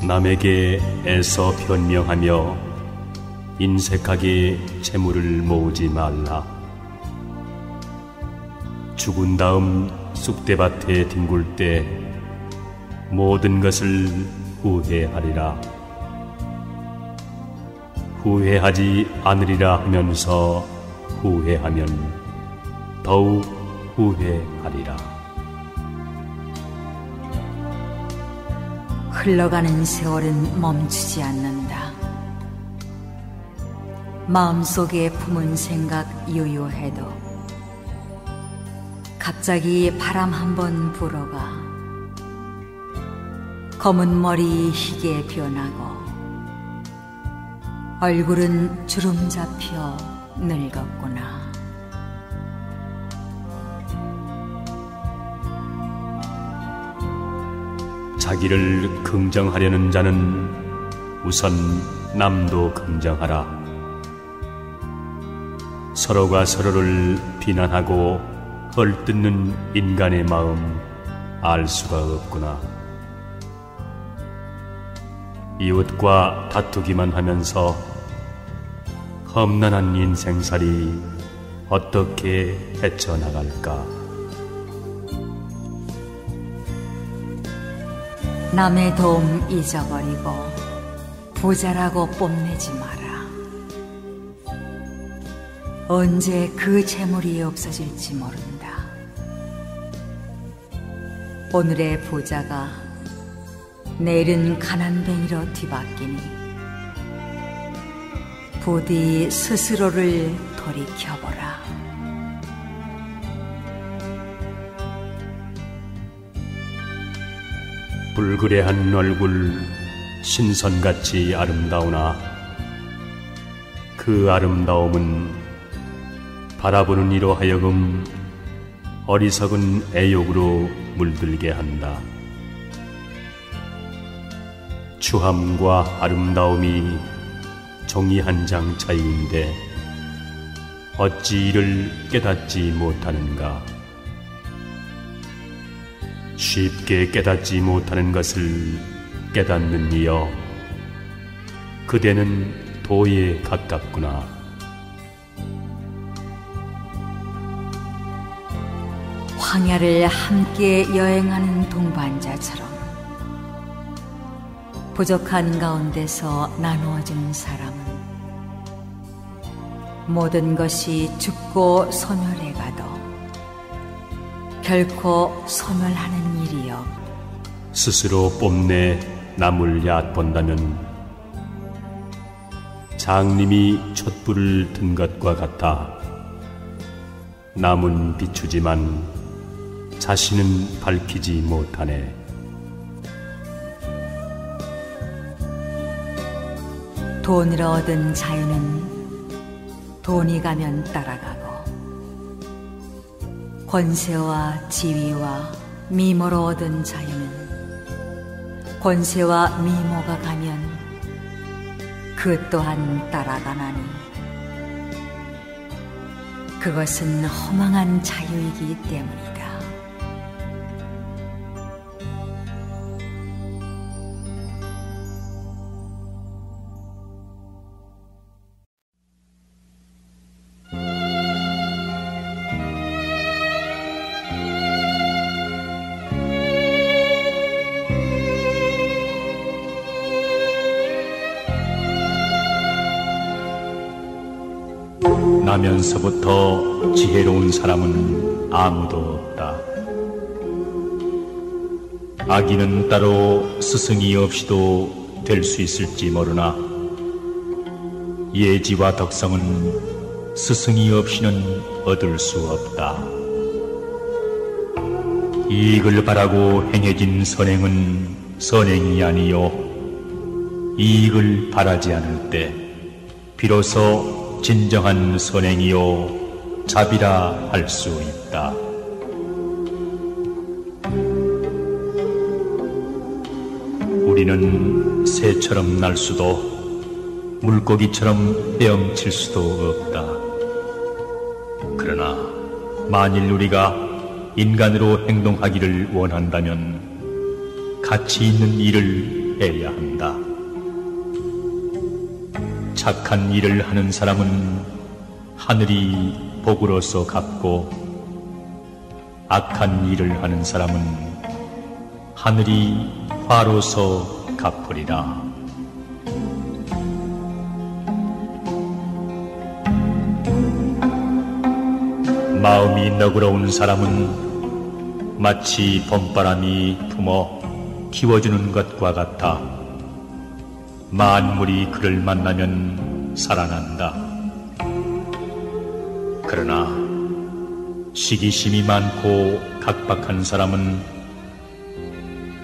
남에게 애써 변명하며 인색하게 재물을 모으지 말라. 죽은 다음 쑥대밭에 뒹굴 때 모든 것을 후회하리라. 후회하지 않으리라 하면서 후회하면 더욱 후회하리라. 흘러가는 세월은 멈추지 않는다. 마음속에 품은 생각 유유해도 갑자기 바람 한번 불어가 검은 머리 희게 변하고 얼굴은 주름 잡혀 늙었구나. 자기를 긍정하려는 자는 우선 남도 긍정하라. 서로가 서로를 비난하고 헐뜯는 인간의 마음 알 수가 없구나. 이웃과 다투기만 하면서 험난한 인생살이 어떻게 헤쳐나갈까? 남의 도움 잊어버리고 부자라고 뽐내지 마라. 언제 그 재물이 없어질지 모른다. 오늘의 부자가 내일은 가난뱅이로 뒤바뀌니 부디 스스로를 돌이켜보라. 불그레한 얼굴 신선같이 아름다우나 그 아름다움은 바라보는 이로 하여금 어리석은 애욕으로 물들게 한다. 추함과 아름다움이 종이 한 장 차이인데 어찌 이를 깨닫지 못하는가? 쉽게 깨닫지 못하는 것을 깨닫는 이여, 그대는 도에 가깝구나. 황야를 함께 여행하는 동반자처럼 부족한 가운데서 나누어주는 사람은 모든 것이 죽고 소멸해가도 결코 소멸하는 일이여. 스스로 뽐내 남을 얕본다면 장님이 촛불을 든 것과 같아 남은 비추지만 자신은 밝히지 못하네. 돈을 얻은 자유는 돈이 가면 따라가고 권세와 지위와 미모로 얻은 자유는 권세와 미모가 가면 그 또한 따라가나니 그것은 허망한 자유이기 때문이다. 나면서부터 지혜로운 사람은 아무도 없다. 아기는 따로 스승이 없이도 될 수 있을지 모르나 예지와 덕성은 스승이 없이는 얻을 수 없다. 이익을 바라고 행해진 선행은 선행이 아니요 이익을 바라지 않을 때 비로소 진정한 선행이요 자비라 할 수 있다. 우리는 새처럼 날 수도 물고기처럼 헤엄칠 수도 없다. 그러나 만일 우리가 인간으로 행동하기를 원한다면 가치 있는 일을 해야 한다. 착한 일을 하는 사람은 하늘이 복으로서 갚고, 악한 일을 하는 사람은 하늘이 화로서 갚으리라. 마음이 너그러운 사람은 마치 봄바람이 품어 키워주는 것과 같아 만물이 그를 만나면 살아난다. 그러나 시기심이 많고 각박한 사람은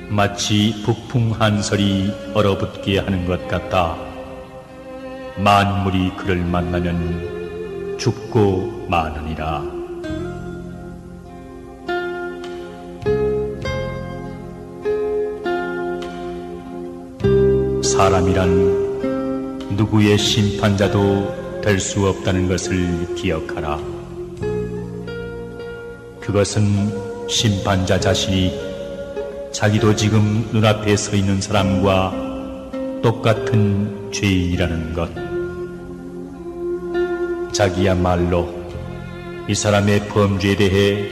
마치 북풍 한설이 얼어붙게 하는 것 같아 만물이 그를 만나면 죽고 마느니라. 사람이란 누구의 심판자도 될 수 없다는 것을 기억하라. 그것은 심판자 자신이 자기도 지금 눈앞에 서 있는 사람과 똑같은 죄인이라는 것. 자기야말로 이 사람의 범죄에 대해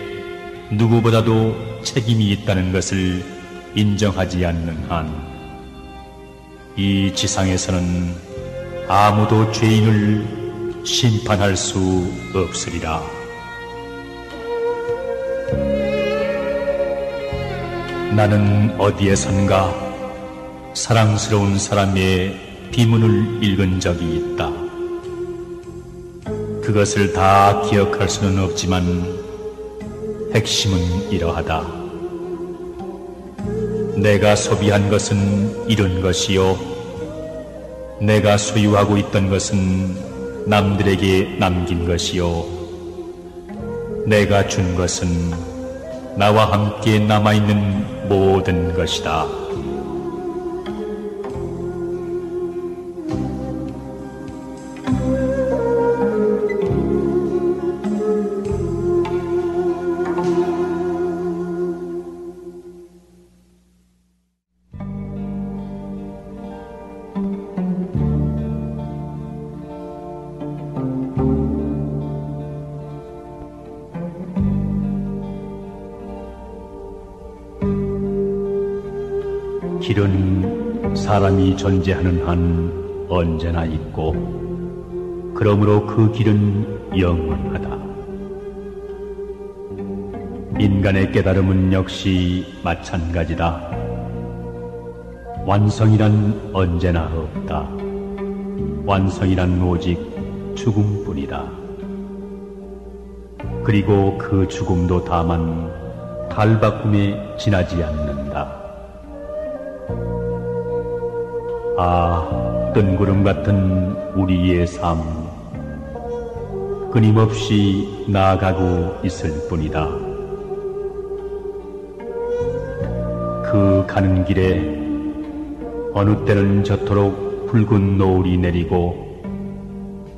누구보다도 책임이 있다는 것을 인정하지 않는 한 이 지상에서는 아무도 죄인을 심판할 수 없으리라. 나는 어디에선가 사랑스러운 사람의 비문을 읽은 적이 있다. 그것을 다 기억할 수는 없지만 핵심은 이러하다. 내가 소비한 것은 이룬 것이요, 내가 소유하고 있던 것은 남들에게 남긴 것이요, 내가 준 것은 나와 함께 남아있는 모든 것이다. 길은 사람이 존재하는 한 언제나 있고, 그러므로 그 길은 영원하다. 인간의 깨달음은 역시 마찬가지다. 완성이란 언제나 없다. 완성이란 오직 죽음뿐이다. 그리고 그 죽음도 다만 탈바꿈에 지나지 않는다. 아, 뜬구름 같은 우리의 삶, 끊임없이 나아가고 있을 뿐이다. 그 가는 길에 어느 때는 저토록 붉은 노을이 내리고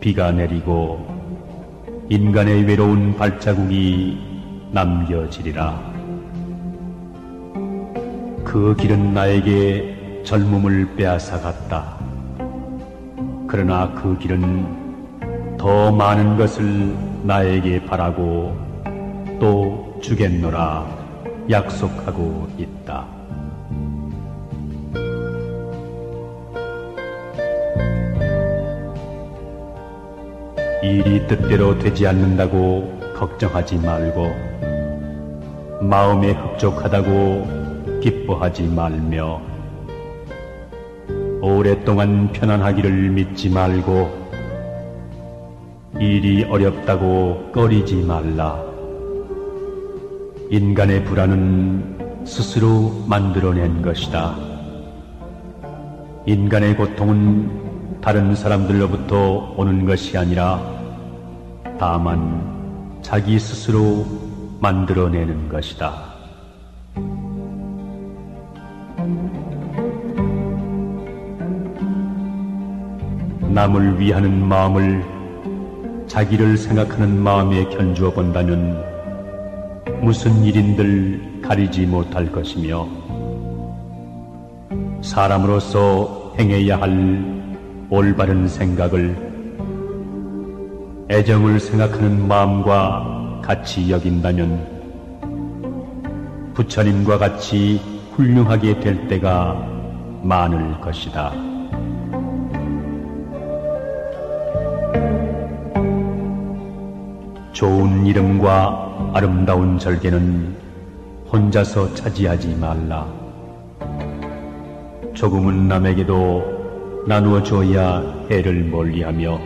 비가 내리고 인간의 외로운 발자국이 남겨지리라. 그 길은 나에게 젊음을 빼앗아갔다. 그러나 그 길은 더 많은 것을 나에게 바라고 또 주겠노라 약속하고 있다. 일이 뜻대로 되지 않는다고 걱정하지 말고, 마음에 흡족하다고 기뻐하지 말며, 오랫동안 편안하기를 믿지 말고, 일이 어렵다고 꺼리지 말라. 인간의 불안은 스스로 만들어낸 것이다. 인간의 고통은 다른 사람들로부터 오는 것이 아니라 다만 자기 스스로 만들어내는 것이다. 남을 위하는 마음을 자기를 생각하는 마음에 견주어 본다면 무슨 일인들 가리지 못할 것이며, 사람으로서 행해야 할 올바른 생각을 애정을 생각하는 마음과 같이 여긴다면 부처님과 같이 훌륭하게 될 때가 많을 것이다. 좋은 이름과 아름다운 절개는 혼자서 차지하지 말라. 조금은 남에게도 나누어 줘야 해를 멀리하며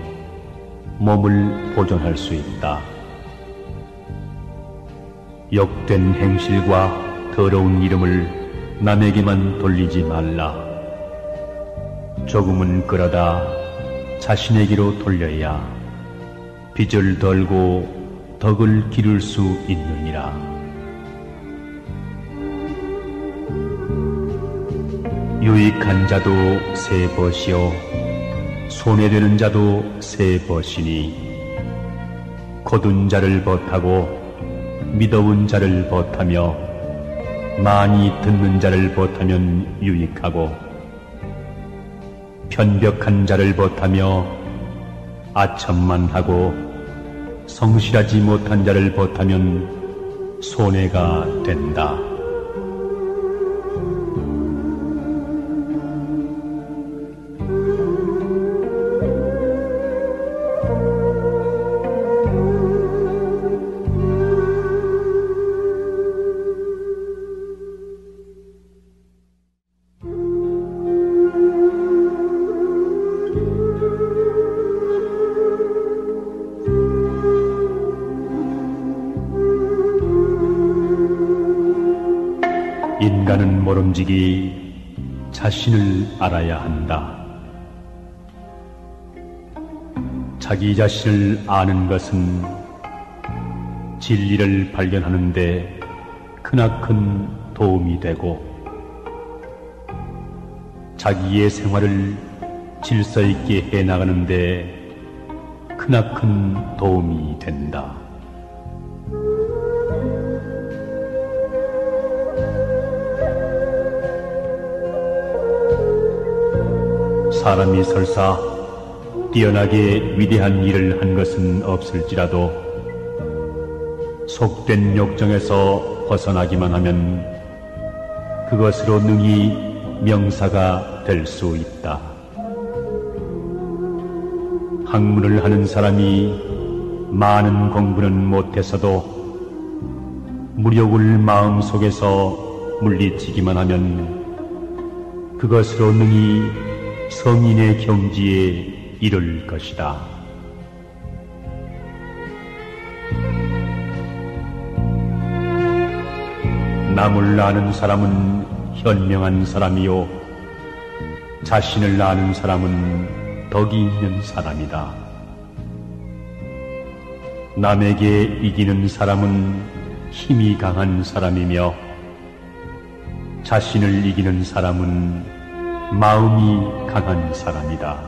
몸을 보존할 수 있다. 욕된 행실과 더러운 이름을 남에게만 돌리지 말라. 조금은 끌어다 자신에게로 돌려야 빚을 덜고 덕을 기를 수 있느니라. 유익한 자도 세 벗이요 손해되는 자도 세 벗이니 거둔 자를 벗하고 미더운 자를 벗하며 많이 듣는 자를 벗하면 유익하고 편벽한 자를 벗하며 아첨만 하고 성실하지 못한 자를 벗하면 손해가 된다. 인간은 모름지기 자신을 알아야 한다. 자기 자신을 아는 것은 진리를 발견하는 데 크나큰 도움이 되고 자기의 생활을 질서 있게 해나가는 데 크나큰 도움이 된다. 사람이 설사 뛰어나게 위대한 일을 한 것은 없을지라도 속된 욕정에서 벗어나기만 하면 그것으로 능히 명사가 될 수 있다. 학문을 하는 사람이 많은 공부는 못했어도 무력을 마음속에서 물리치기만 하면 그것으로 능히 성인의 경지에 이를 것이다. 남을 아는 사람은 현명한 사람이요 자신을 아는 사람은 덕이 있는 사람이다. 남에게 이기는 사람은 힘이 강한 사람이며 자신을 이기는 사람은 마음이 강한 사람이다.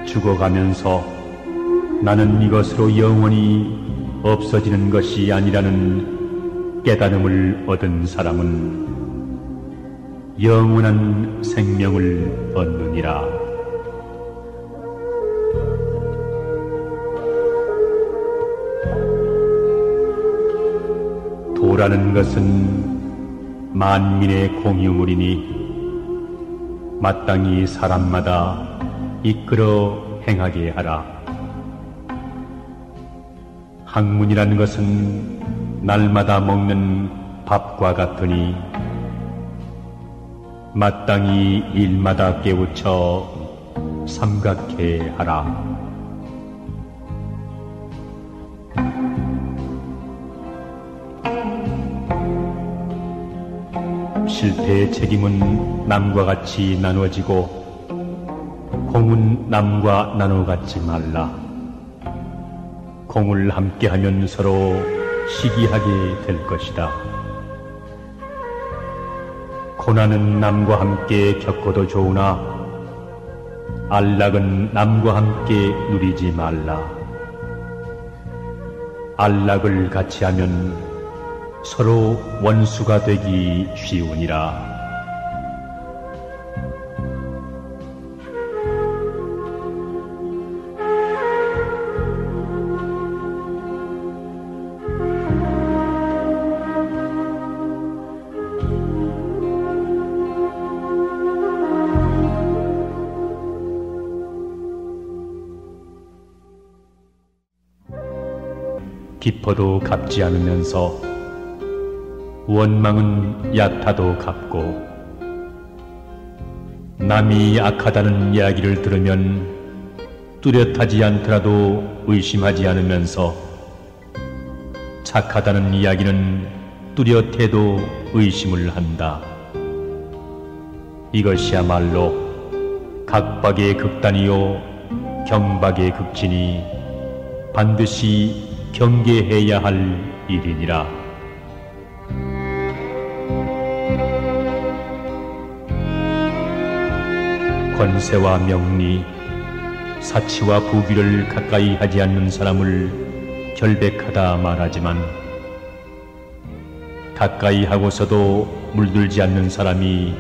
죽어가면서 나는 이것으로 영원히 없어지는 것이 아니라는 깨달음을 얻은 사람은 영원한 생명을 얻느니라. 도라는 것은 만민의 공유물이니 마땅히 사람마다 이끌어 행하게 하라. 학문이라는 것은 날마다 먹는 밥과 같으니 마땅히 일마다 깨우쳐 삼각해 하라. 실패의 책임은 남과 같이 나누어지고 공은 남과 나눠 갖지 말라. 공을 함께하면 서로 시기하게 될 것이다. 고난은 남과 함께 겪어도 좋으나 안락은 남과 함께 누리지 말라. 안락을 같이 하면 서로 원수가 되기 쉬우니라. 깊어도 갚지 않으면서 원망은 얕아도 갚고, 남이 악하다는 이야기를 들으면 뚜렷하지 않더라도 의심하지 않으면서 착하다는 이야기는 뚜렷해도 의심을 한다. 이것이야말로 각박의 극단이요 경박의 극진이 반드시 경계해야 할 일이니라. 권세와 명리, 사치와 부귀를 가까이 하지 않는 사람을 결백하다 말하지만, 가까이 하고서도 물들지 않는 사람이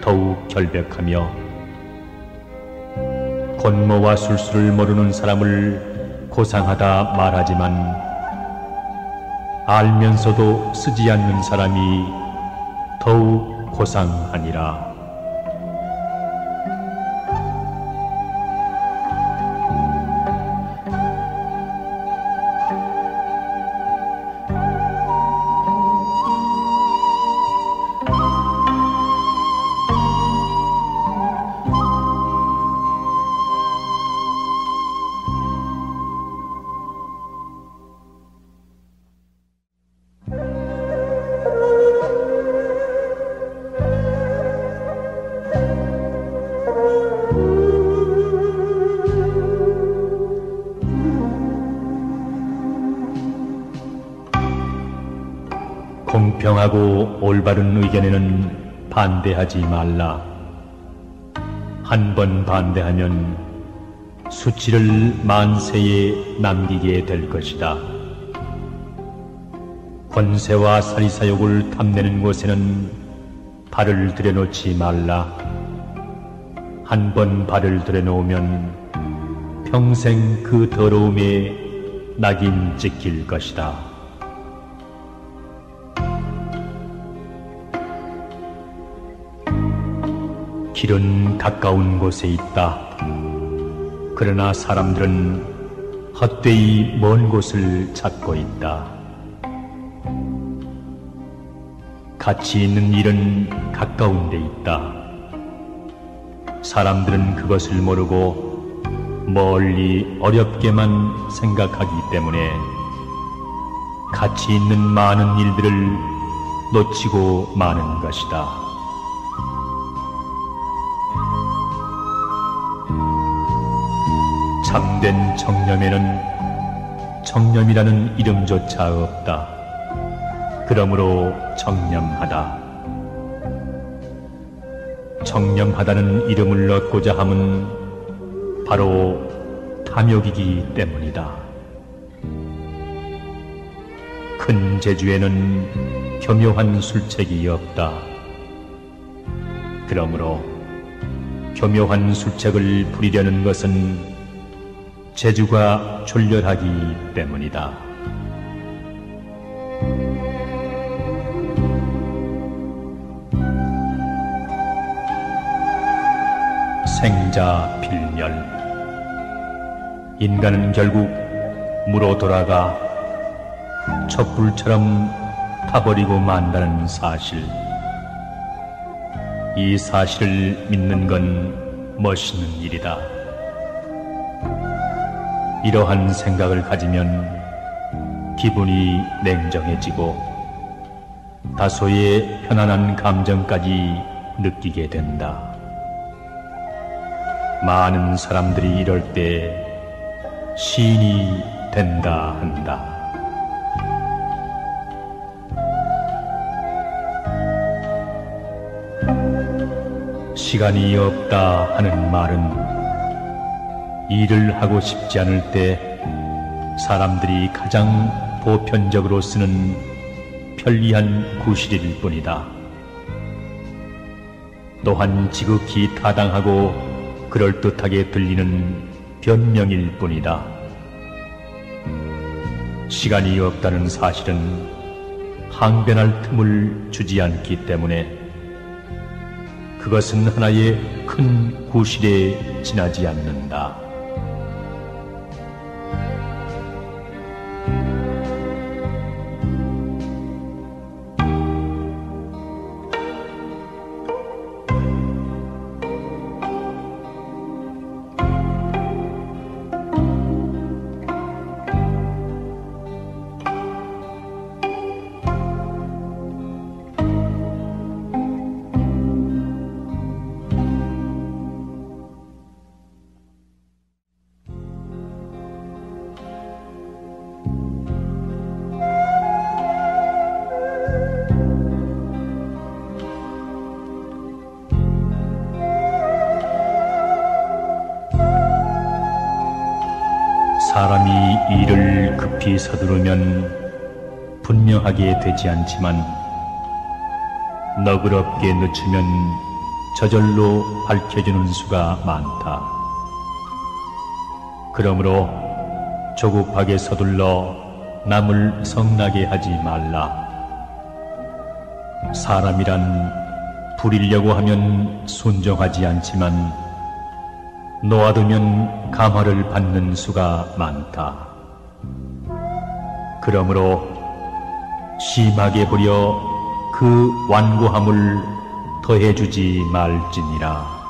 더욱 결백하며, 권모와 술수를 모르는 사람을 고상하다 말하지만, 알면서도 쓰지 않는 사람이 더욱 고상하니라. 공평하고 올바른 의견에는 반대하지 말라. 한 번 반대하면 수치를 만세에 남기게 될 것이다. 권세와 사리사욕을 탐내는 곳에는 발을 들여놓지 말라. 한 번 발을 들여놓으면 평생 그 더러움에 낙인 찍힐 것이다. 길은 가까운 곳에 있다. 그러나 사람들은 헛되이 먼 곳을 찾고 있다. 가치 있는 일은 가까운 데 있다. 사람들은 그것을 모르고 멀리 어렵게만 생각하기 때문에 가치 있는 많은 일들을 놓치고 마는 것이다. 참된 청렴에는 청렴이라는 이름조차 없다. 그러므로 청렴하다. 청렴하다는 이름을 얻고자 함은 바로 탐욕이기 때문이다. 큰 재주에는 교묘한 술책이 없다. 그러므로 교묘한 술책을 부리려는 것은 재주가 졸렬하기 때문이다. 생자필멸. 인간은 결국 무로 돌아가 촛불처럼 타버리고 만다는 사실. 이 사실을 믿는 건 멋있는 일이다. 이러한 생각을 가지면 기분이 냉정해지고 다소의 편안한 감정까지 느끼게 된다. 많은 사람들이 이럴 때 시인이 된다 한다. 시간이 없다 하는 말은 일을 하고 싶지 않을 때 사람들이 가장 보편적으로 쓰는 편리한 구실일 뿐이다. 또한 지극히 타당하고 그럴듯하게 들리는 변명일 뿐이다. 시간이 없다는 사실은 항변할 틈을 주지 않기 때문에 그것은 하나의 큰 구실에 지나지 않는다. 사람이 일을 급히 서두르면 분명하게 되지 않지만 너그럽게 늦추면 저절로 밝혀지는 수가 많다. 그러므로 조급하게 서둘러 남을 성나게 하지 말라. 사람이란 부리려고 하면 순종하지 않지만 놓아두면 감화를 받는 수가 많다. 그러므로 심하게 부려 그 완고함을 더해주지 말지니라.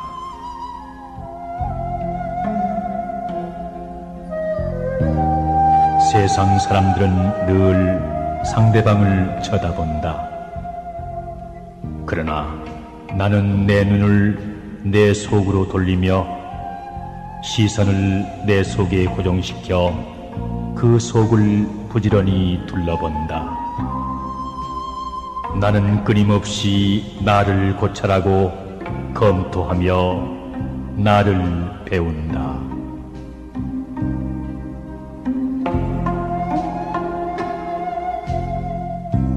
세상 사람들은 늘 상대방을 쳐다본다. 그러나 나는 내 눈을 내 속으로 돌리며 시선을 내 속에 고정시켜 그 속을 부지런히 둘러본다. 나는 끊임없이 나를 고찰하고 검토하며 나를 배운다.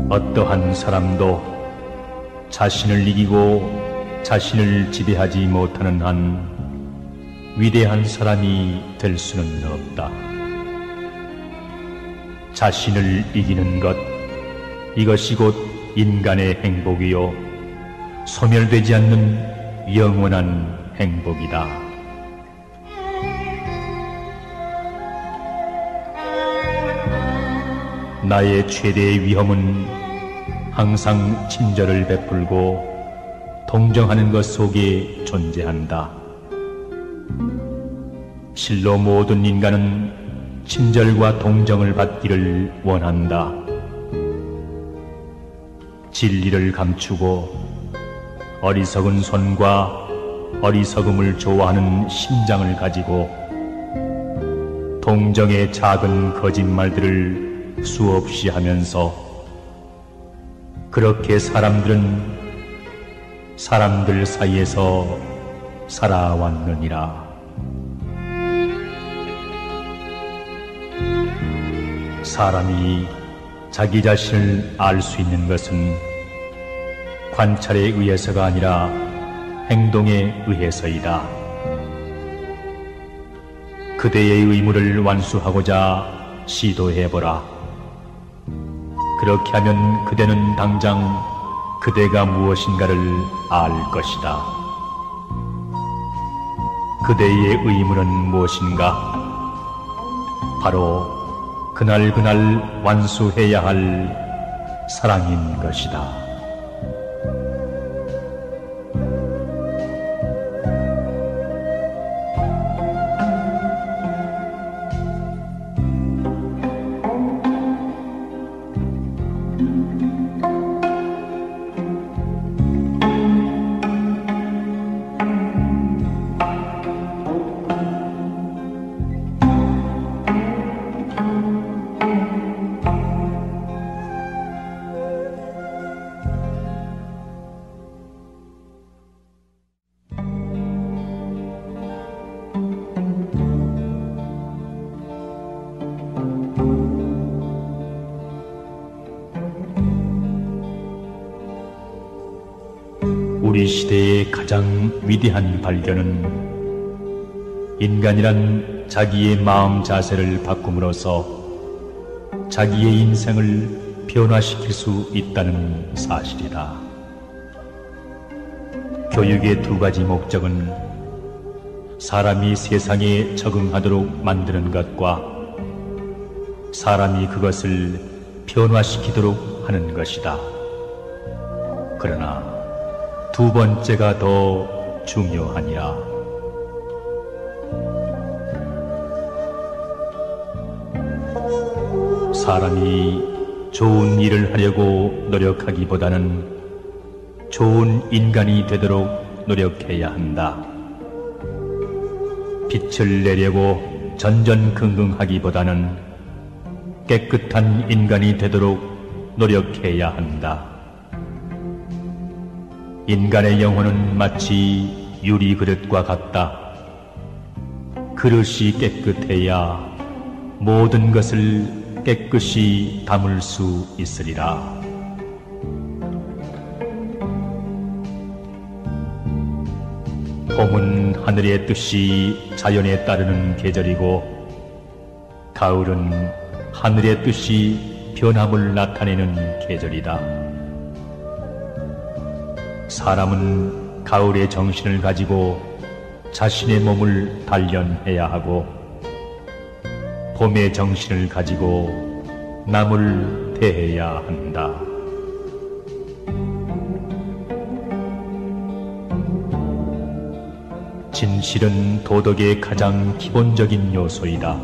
어떠한 사람도 자신을 이기고 자신을 지배하지 못하는 한 위대한 사람이 될 수는 없다. 자신을 이기는 것, 이것이 곧 인간의 행복이요 소멸되지 않는 영원한 행복이다. 나의 최대의 위험은 항상 친절을 베풀고 동정하는 것 속에 존재한다. 실로 모든 인간은 친절과 동정을 받기를 원한다. 진리를 감추고 어리석은 손과 어리석음을 좋아하는 심장을 가지고 동정의 작은 거짓말들을 수없이 하면서 그렇게 사람들은 사람들 사이에서 살아왔느니라. 사람이 자기 자신을 알 수 있는 것은 관찰에 의해서가 아니라 행동에 의해서이다. 그대의 의무를 완수하고자 시도해보라. 그렇게 하면 그대는 당장 그대가 무엇인가를 알 것이다. 그대의 의무는 무엇인가? 바로 그날 완수해야 할 사랑인 것이다. 시대의 가장 위대한 발견은 인간이란 자기의 마음 자세를 바꿈으로써 자기의 인생을 변화시킬 수 있다는 사실이다. 교육의 두 가지 목적은 사람이 세상에 적응하도록 만드는 것과 사람이 그것을 변화시키도록 하는 것이다. 그러나 두 번째가 더 중요하니라. 사람이 좋은 일을 하려고 노력하기보다는 좋은 인간이 되도록 노력해야 한다. 빛을 내려고 전전긍긍하기보다는 깨끗한 인간이 되도록 노력해야 한다. 인간의 영혼은 마치 유리 그릇과 같다. 그릇이 깨끗해야 모든 것을 깨끗이 담을 수 있으리라. 봄은 하늘의 뜻이 자연에 따르는 계절이고 가을은 하늘의 뜻이 변함을 나타내는 계절이다. 사람은 가을의 정신을 가지고 자신의 몸을 단련해야 하고 봄의 정신을 가지고 남을 대해야 한다. 진실은 도덕의 가장 기본적인 요소이다.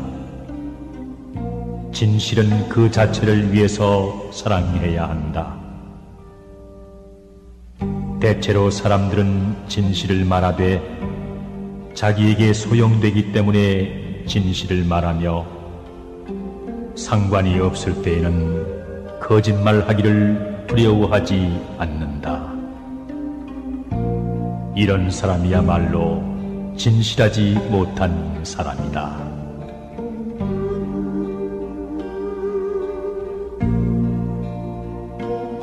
진실은 그 자체를 위해서 사랑해야 한다. 대체로 사람들은 진실을 말하되 자기에게 소용되기 때문에 진실을 말하며 상관이 없을 때에는 거짓말하기를 두려워하지 않는다. 이런 사람이야말로 진실하지 못한 사람이다.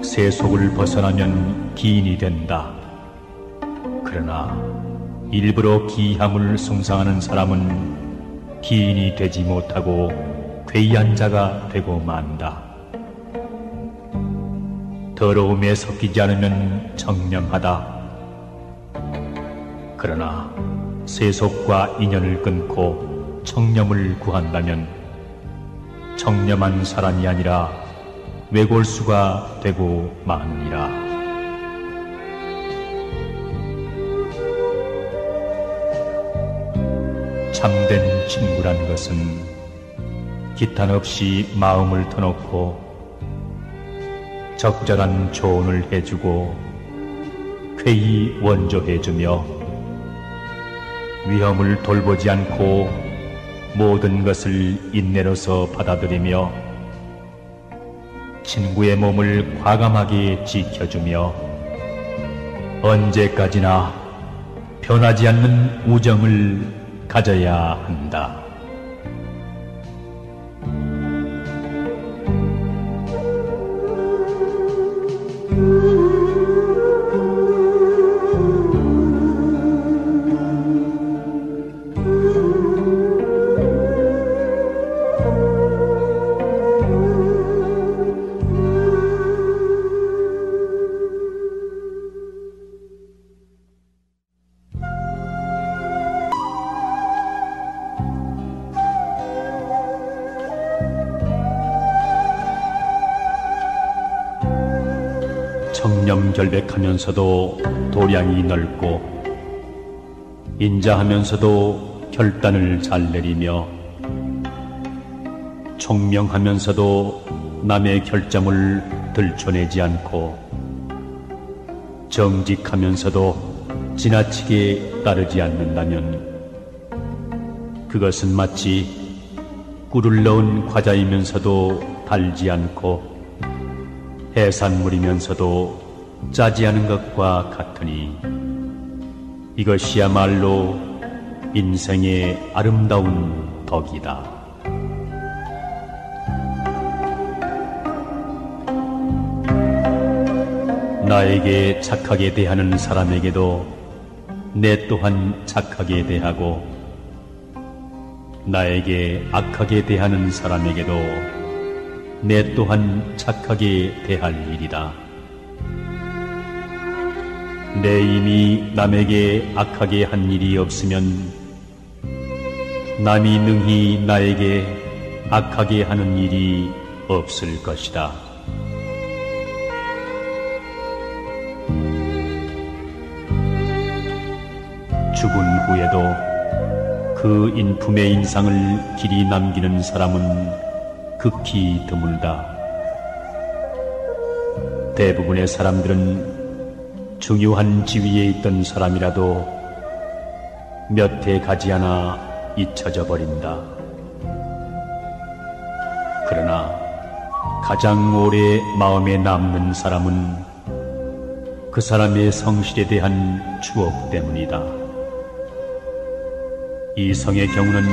세속을 벗어나면 기인이 된다. 그러나 일부러 기함을 숭상하는 사람은 기인이 되지 못하고 괴이한 자가 되고 만다. 더러움에 섞이지 않으면 청렴하다. 그러나 세속과 인연을 끊고 청렴을 구한다면 청렴한 사람이 아니라 외골수가 되고 마느니라. 참된 친구란 것은 기탄 없이 마음을 터놓고 적절한 조언을 해주고 쾌히 원조해주며 위험을 돌보지 않고 모든 것을 인내로서 받아들이며 친구의 몸을 과감하게 지켜주며 언제까지나 변하지 않는 우정을 가져야 한다. 청렴결백하면서도 도량이 넓고 인자하면서도 결단을 잘 내리며 총명하면서도 남의 결점을 들춰내지 않고 정직하면서도 지나치게 따르지 않는다면 그것은 마치 꿀을 넣은 과자이면서도 달지 않고 해산물이면서도 짜지 않은 것과 같으니 이것이야말로 인생의 아름다운 덕이다. 나에게 착하게 대하는 사람에게도 내 또한 착하게 대하고 나에게 악하게 대하는 사람에게도 내 또한 착하게 대할 일이다. 내 이미 남에게 악하게 한 일이 없으면 남이 능히 나에게 악하게 하는 일이 없을 것이다. 죽은 후에도 그 인품의 인상을 길이 남기는 사람은 극히 드물다. 대부분의 사람들은 중요한 지위에 있던 사람이라도 몇 해 가지 않아 잊혀져 버린다. 그러나 가장 오래 마음에 남는 사람은 그 사람의 성실에 대한 추억 때문이다. 이성의 경우는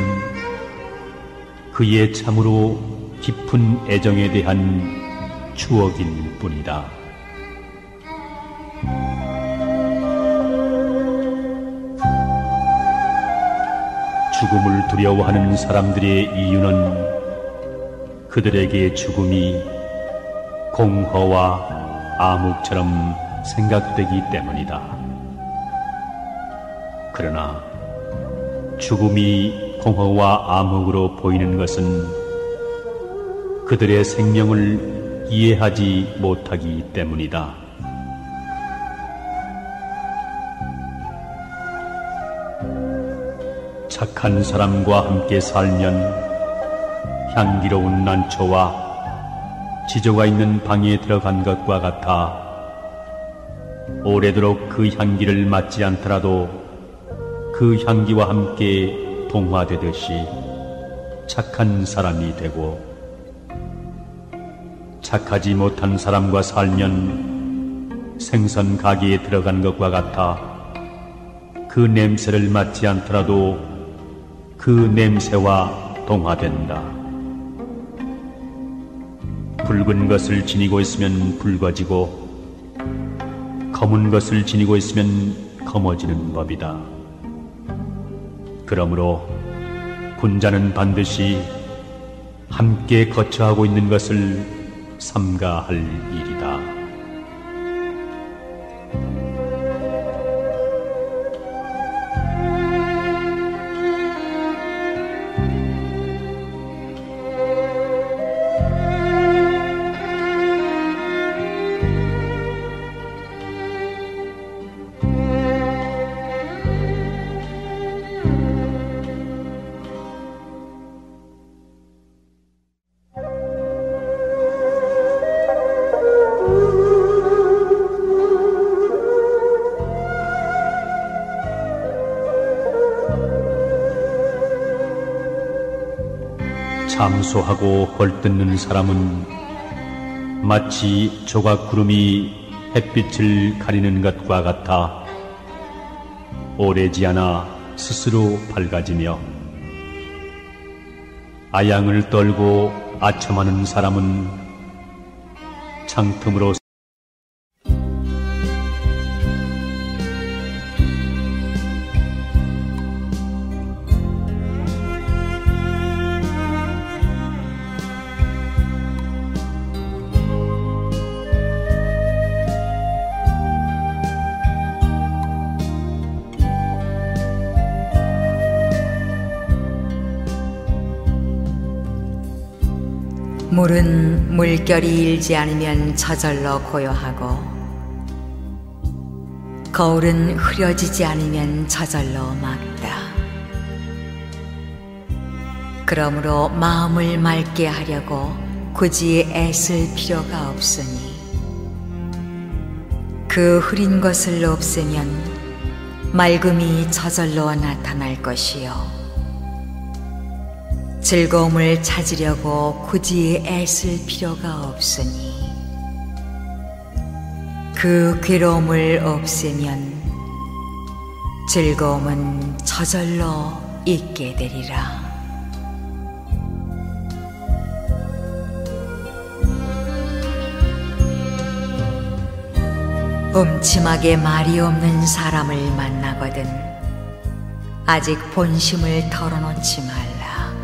그의 참으로 깊은 애정에 대한 추억일 뿐이다. 죽음을 두려워하는 사람들의 이유는 그들에게 죽음이 공허와 암흑처럼 생각되기 때문이다. 그러나 죽음이 공허와 암흑으로 보이는 것은 그들의 생명을 이해하지 못하기 때문이다. 착한 사람과 함께 살면 향기로운 난초와 지조가 있는 방에 들어간 것과 같아 오래도록 그 향기를 맡지 않더라도 그 향기와 함께 동화되듯이 착한 사람이 되고, 착하지 못한 사람과 살면 생선 가게에 들어간 것과 같아 그 냄새를 맡지 않더라도 그 냄새와 동화된다. 붉은 것을 지니고 있으면 붉어지고 검은 것을 지니고 있으면 검어지는 법이다. 그러므로 군자는 반드시 함께 거처하고 있는 것을 삼가할 일이다. 참소하고 헐뜯는 사람은 마치 조각구름이 햇빛을 가리는 것과 같아 오래지 않아 스스로 밝아지며, 아양을 떨고 아첨하는 사람은 창틈으로 물은 물결이 일지 않으면 저절로 고요하고, 거울은 흐려지지 않으면 저절로 막다. 그러므로 마음을 맑게 하려고 굳이 애쓸 필요가 없으니, 그 흐린 것을 없애면 맑음이 저절로 나타날 것이요, 즐거움을 찾으려고 굳이 애쓸 필요가 없으니, 그 괴로움을 없애면 즐거움은 저절로 있게 되리라. 음침하게 말이 없는 사람을 만나거든 아직 본심을 털어놓지 말라.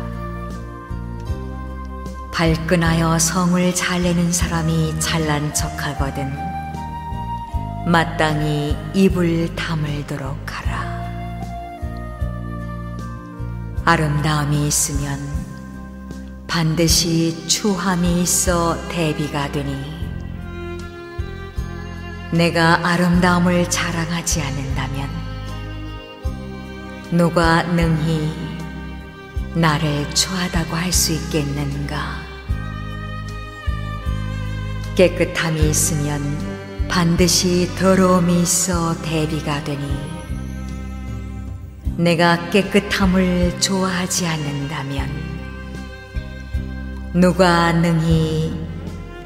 발끈하여 성을 잘 내는 사람이 잘난 척하거든 마땅히 입을 다물도록 하라. 아름다움이 있으면 반드시 추함이 있어 대비가 되니 내가 아름다움을 자랑하지 않는다면 누가 능히 나를 추하다고 할 수 있겠는가? 깨끗함이 있으면 반드시 더러움이 있어 대비가 되니 내가 깨끗함을 좋아하지 않는다면 누가 능히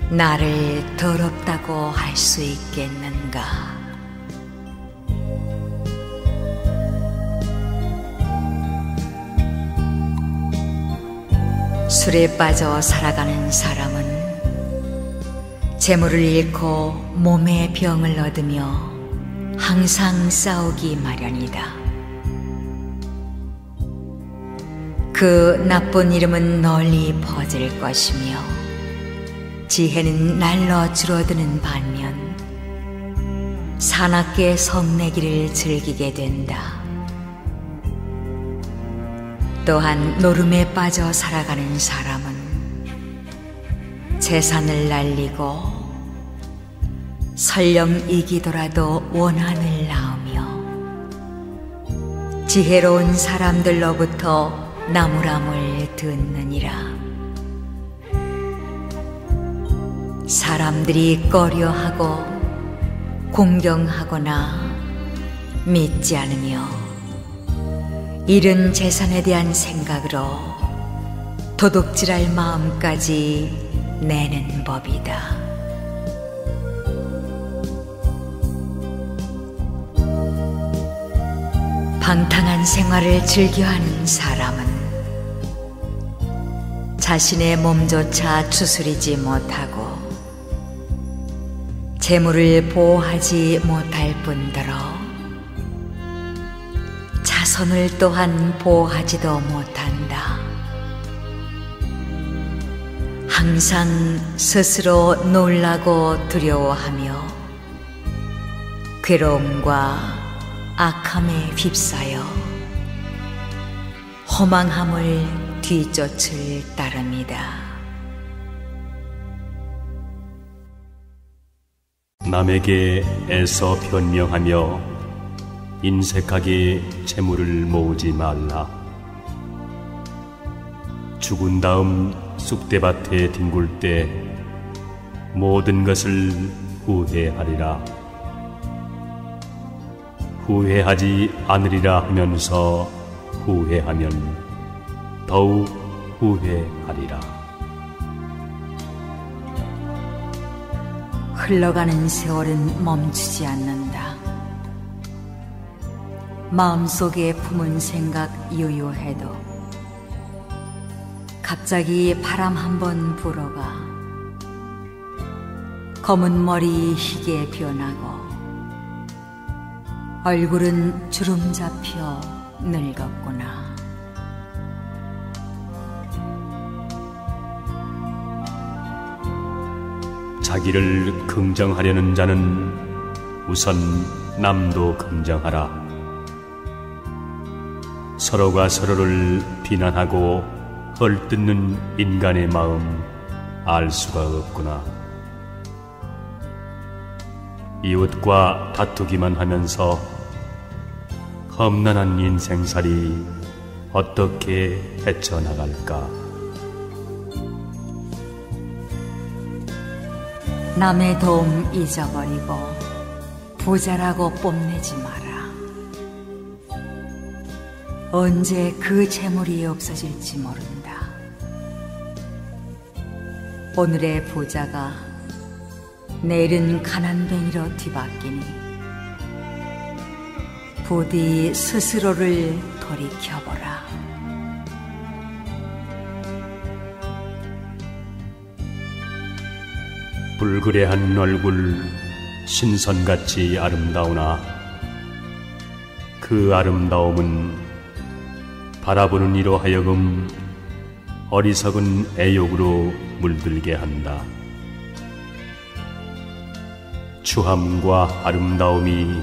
나를 더럽다고 할 수 있겠는가? 술에 빠져 살아가는 사람은 재물을 잃고 몸에 병을 얻으며 항상 싸우기 마련이다. 그 나쁜 이름은 널리 퍼질 것이며 지혜는 날로 줄어드는 반면 사납게 성내기를 즐기게 된다. 또한 노름에 빠져 살아가는 사람은 재산을 날리고 설령 이기더라도 원한을 낳으며 지혜로운 사람들로부터 나무람을 듣느니라. 사람들이 꺼려하고 공경하거나 믿지 않으며 잃은 재산에 대한 생각으로 도둑질할 마음까지 내는 법이다. 방탕한 생활을 즐겨하는 사람은 자신의 몸조차 추스리지 못하고 재물을 보호하지 못할 뿐더러 자손을 또한 보호하지도 못한다. 항상 스스로 놀라고 두려워하며 괴로움과 악함에 휩싸여 허망함을 뒤쫓을 따름이다. 남에게 애써 변명하며 인색하게 재물을 모으지 말라. 죽은 다음 쑥대밭에 뒹굴 때 모든 것을 후회하리라. 후회하지 않으리라 하면서 후회하면 더욱 후회하리라. 흘러가는 세월은 멈추지 않는다. 마음속에 품은 생각 유유해도 갑자기 바람 한번 불어가 검은 머리 희게 변하고 얼굴은 주름 잡혀 늙었구나. 자기를 긍정하려는 자는 우선 남도 긍정하라. 서로가 서로를 비난하고 헐뜯는 인간의 마음 알 수가 없구나. 이웃과 다투기만 하면서 험난한 인생살이 어떻게 헤쳐나갈까? 남의 도움 잊어버리고 부자라고 뽐내지 마라. 언제 그 재물이 없어질지 모른다. 오늘의 부자가 내일은 가난뱅이로 뒤바뀌니 부디 스스로를 돌이켜보라. 불그레한 얼굴 신선같이 아름다우나 그 아름다움은 바라보는 이로 하여금 어리석은 애욕으로 물들게 한다. 추함과 아름다움이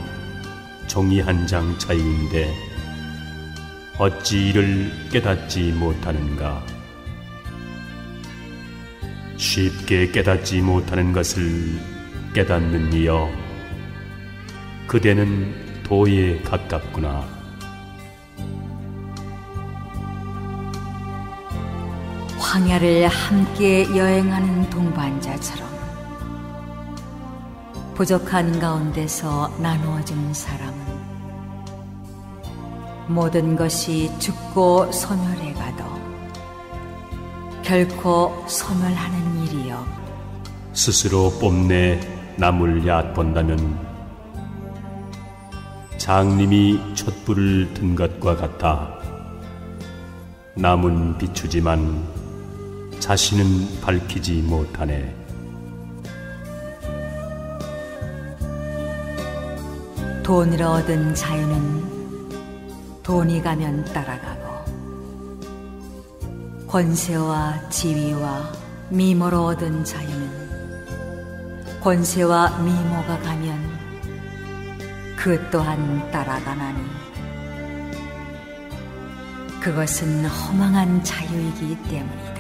종이 한 장 차이인데 어찌 이를 깨닫지 못하는가? 쉽게 깨닫지 못하는 것을 깨닫는 이여, 그대는 도에 가깝구나. 황야를 함께 여행하는 동반자처럼 부족한 가운데서 나누어진 사람은 모든 것이 죽고 소멸해 가도 결코 소멸하는 일이여, 스스로 뽐내 남을 얕본다면 장님이 촛불을 든 것과 같아 남은 비추지만 자신은 밝히지 못하네. 돈을 얻은 자유는 돈이 가면 따라가고, 권세와 지위와 미모로 얻은 자유는 권세와 미모가 가면 그 또한 따라가나니, 그것은 허망한 자유이기 때문이다.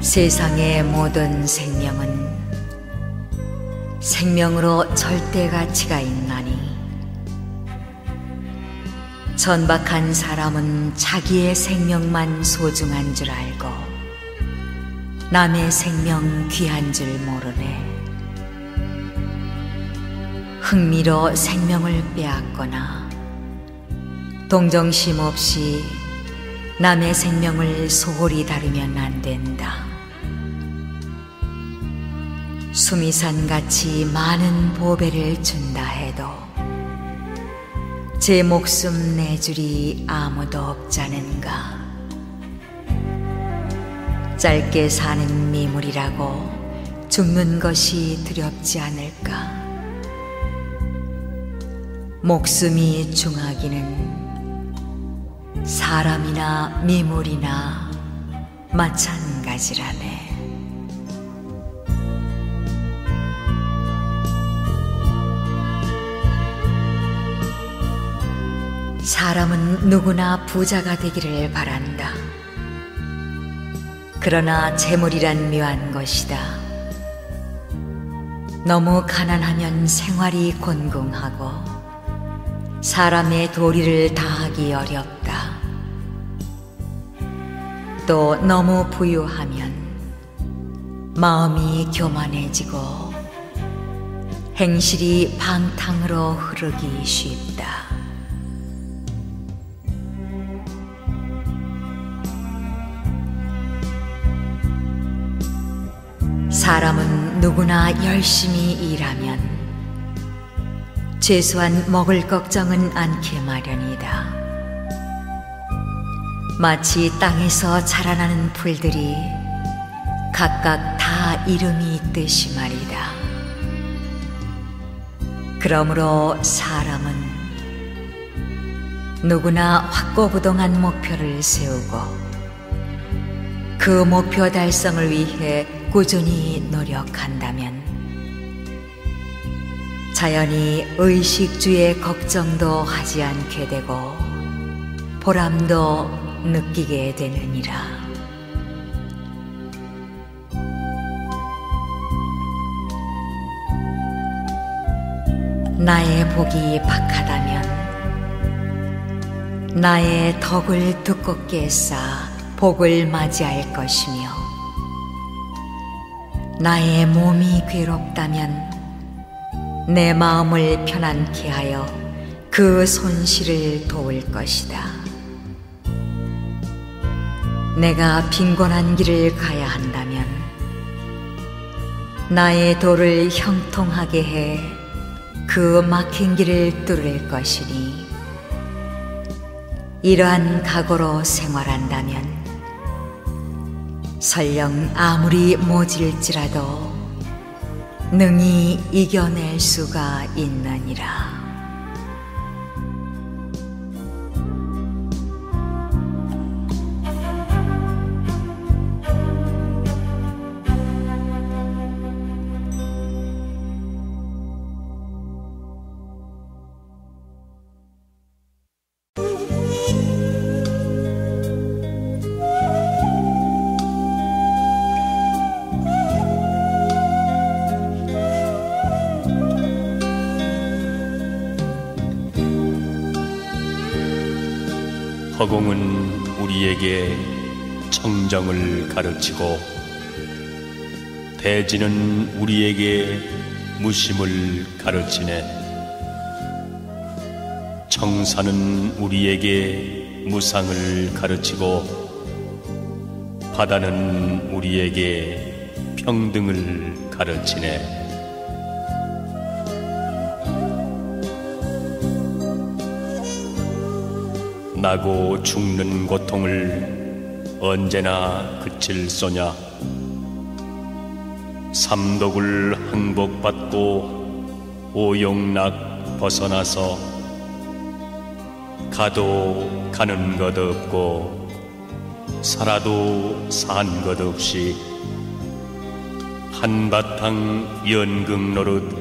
세상의 모든 생명은 생명으로 절대 가치가 있나니, 천박한 사람은 자기의 생명만 소중한 줄 알고 남의 생명 귀한 줄 모르네. 흥미로 생명을 빼앗거나 동정심 없이 남의 생명을 소홀히 다루면 안 된다. 수미산같이 많은 보배를 준다 해도 제 목숨 내줄이 아무도 없자는가. 짧게 사는 미물이라고 죽는 것이 두렵지 않을까. 목숨이 중하기는 사람이나 미물이나 마찬가지라네. 사람은 누구나 부자가 되기를 바란다. 그러나 재물이란 묘한 것이다. 너무 가난하면 생활이 곤궁하고 사람의 도리를 다하기 어렵다. 또 너무 부유하면 마음이 교만해지고 행실이 방탕으로 흐르기 쉽다. 사람은 누구나 열심히 일하면 최소한 먹을 걱정은 않게 마련이다. 마치 땅에서 자라나는 풀들이 각각 다 이름이 있듯이 말이다. 그러므로 사람은 누구나 확고부동한 목표를 세우고 그 목표 달성을 위해 꾸준히 노력한다면 자연히 의식주의 걱정도 하지 않게 되고 보람도 느끼게 되느니라. 나의 복이 박하다면 나의 덕을 두껍게 쌓아 복을 맞이할 것이며, 나의 몸이 괴롭다면 내 마음을 편안케 하여 그 손실을 도울 것이다. 내가 빈곤한 길을 가야 한다면 나의 도를 형통하게 해 그 막힌 길을 뚫을 것이니 이러한 각오로 생활한다면 설령 아무리 모질지라도 능히 이겨낼 수가 있느니라. 허공은 우리에게 청정을 가르치고 대지는 우리에게 무심을 가르치네. 청산은 우리에게 무상을 가르치고 바다는 우리에게 평등을 가르치네. 나고 죽는 고통을 언제나 그칠 소냐. 삼독을 항복받고 오용락 벗어나서 가도 가는 것 없고 살아도 산 것 없이 한바탕 연극 노릇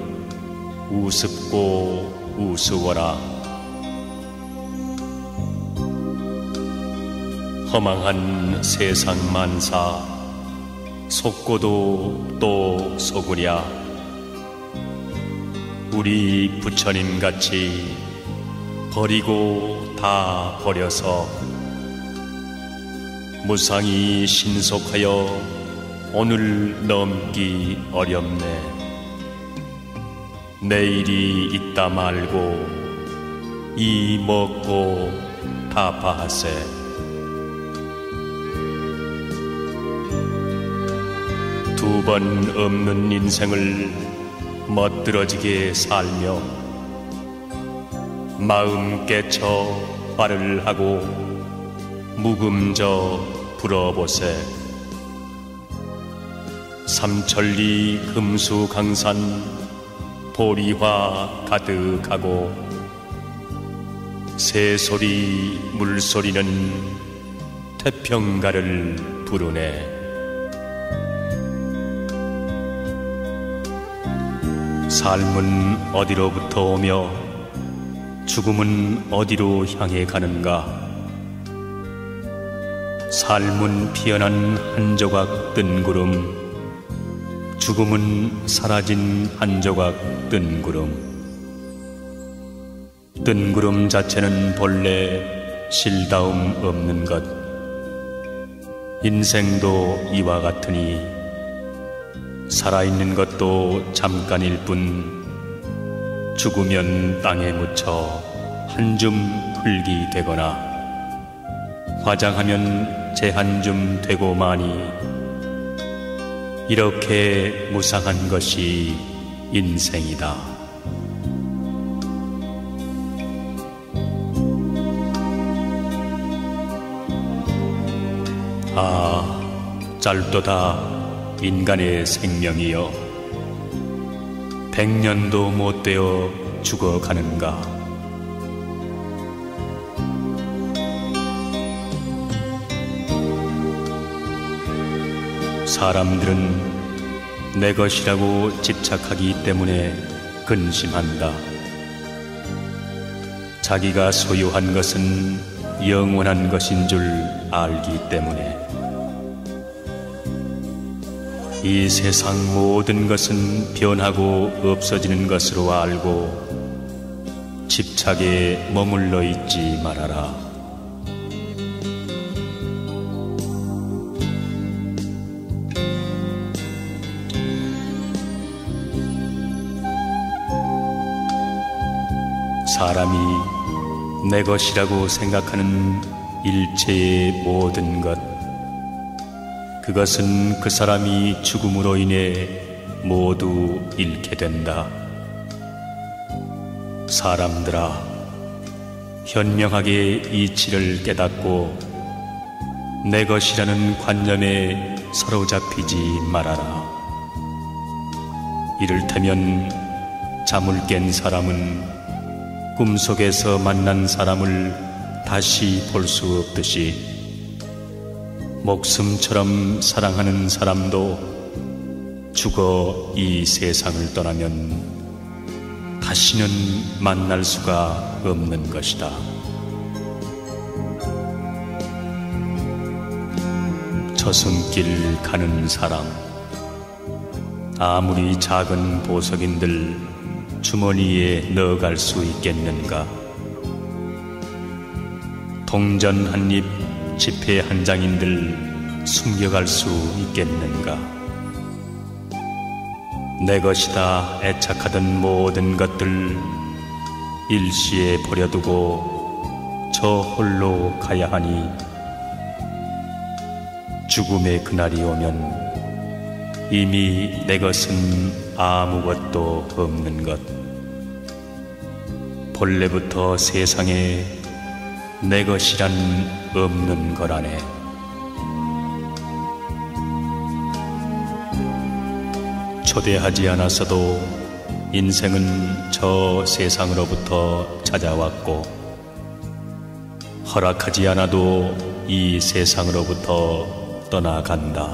우습고 우스워라. 허망한 세상 만사 속고도 또 속으랴. 우리 부처님같이 버리고 다 버려서 무상히 신속하여 오늘 넘기 어렵네. 내일이 있다 말고 이 먹고 타파하세. 두 번 없는 인생을 멋들어지게 살며 마음 깨쳐 화를 하고 묵음져 불어보세. 삼천리 금수강산 보리화 가득하고 새소리 물소리는 태평가를 부르네. 삶은 어디로부터 오며 죽음은 어디로 향해 가는가. 삶은 피어난 한 조각 뜬구름, 죽음은 사라진 한 조각 뜬구름. 뜬구름 자체는 본래 실다움 없는 것. 인생도 이와 같으니 살아있는 것도 잠깐일 뿐 죽으면 땅에 묻혀 한 줌 흙이 되거나 화장하면 재 한 줌 되고 마니 이렇게 무상한 것이 인생이다. 아, 짧도다 인간의 생명이여. 100년도 못 되어 죽어가는가. 사람들은 내 것이라고 집착하기 때문에 근심한다. 자기가 소유한 것은 영원한 것인 줄 알기 때문에. 이 세상 모든 것은 변하고 없어지는 것으로 알고 집착에 머물러 있지 말아라. 사람이 내 것이라고 생각하는 일체의 모든 것, 그것은 그 사람이 죽음으로 인해 모두 잃게 된다. 사람들아, 현명하게 이치를 깨닫고 내 것이라는 관념에 사로잡히지 말아라. 이를테면 잠을 깬 사람은 꿈속에서 만난 사람을 다시 볼 수 없듯이 목숨처럼 사랑하는 사람도 죽어 이 세상을 떠나면 다시는 만날 수가 없는 것이다. 저승길 가는 사람, 아무리 작은 보석인들 주머니에 넣어갈 수 있겠는가? 동전 한 입, 지폐 한 장인들 숨겨갈 수 있겠는가? 내 것이다 애착하던 모든 것들 일시에 버려두고 저 홀로 가야 하니 죽음의 그날이 오면 이미 내 것은 아무것도 없는 것. 본래부터 세상에 내 것이란 없는 거라네. 초대하지 않았어도 인생은 저 세상으로부터 찾아왔고, 허락하지 않아도 이 세상으로부터 떠나간다.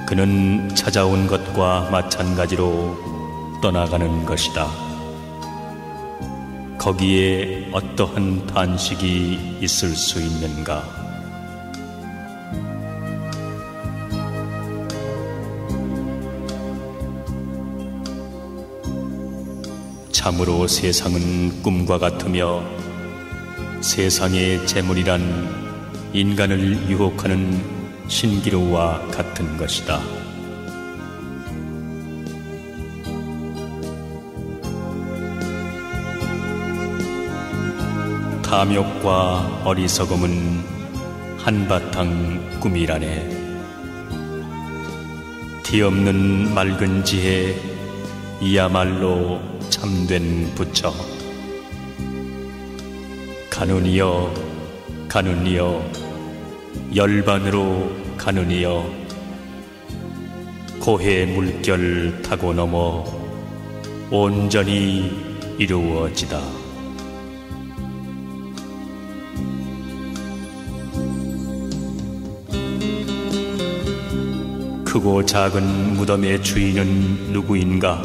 그는 찾아온 것과 마찬가지로 떠나가는 것이다. 거기에 어떠한 단식이 있을 수 있는가? 참으로 세상은 꿈과 같으며 세상의 재물이란 인간을 유혹하는 신기루와 같은 것이다. 탐욕과 어리석음은 한바탕 꿈이라네. 뒤없는 맑은 지혜, 이야말로 참된 부처. 가느니여 가느니여 열반으로 가느니여 고해 물결 타고 넘어 온전히 이루어지다. 크고 작은 무덤의 주인은 누구인가?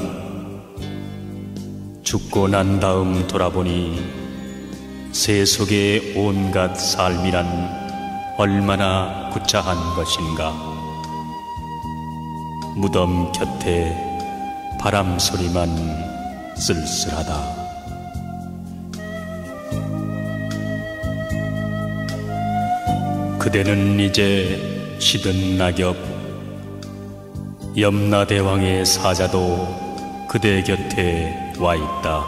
죽고 난 다음 돌아보니 세속의 온갖 삶이란 얼마나 구차한 것인가. 무덤 곁에 바람 소리만 쓸쓸하다. 그대는 이제 시든 낙엽, 염라대왕의 사자도 그대 곁에 와 있다.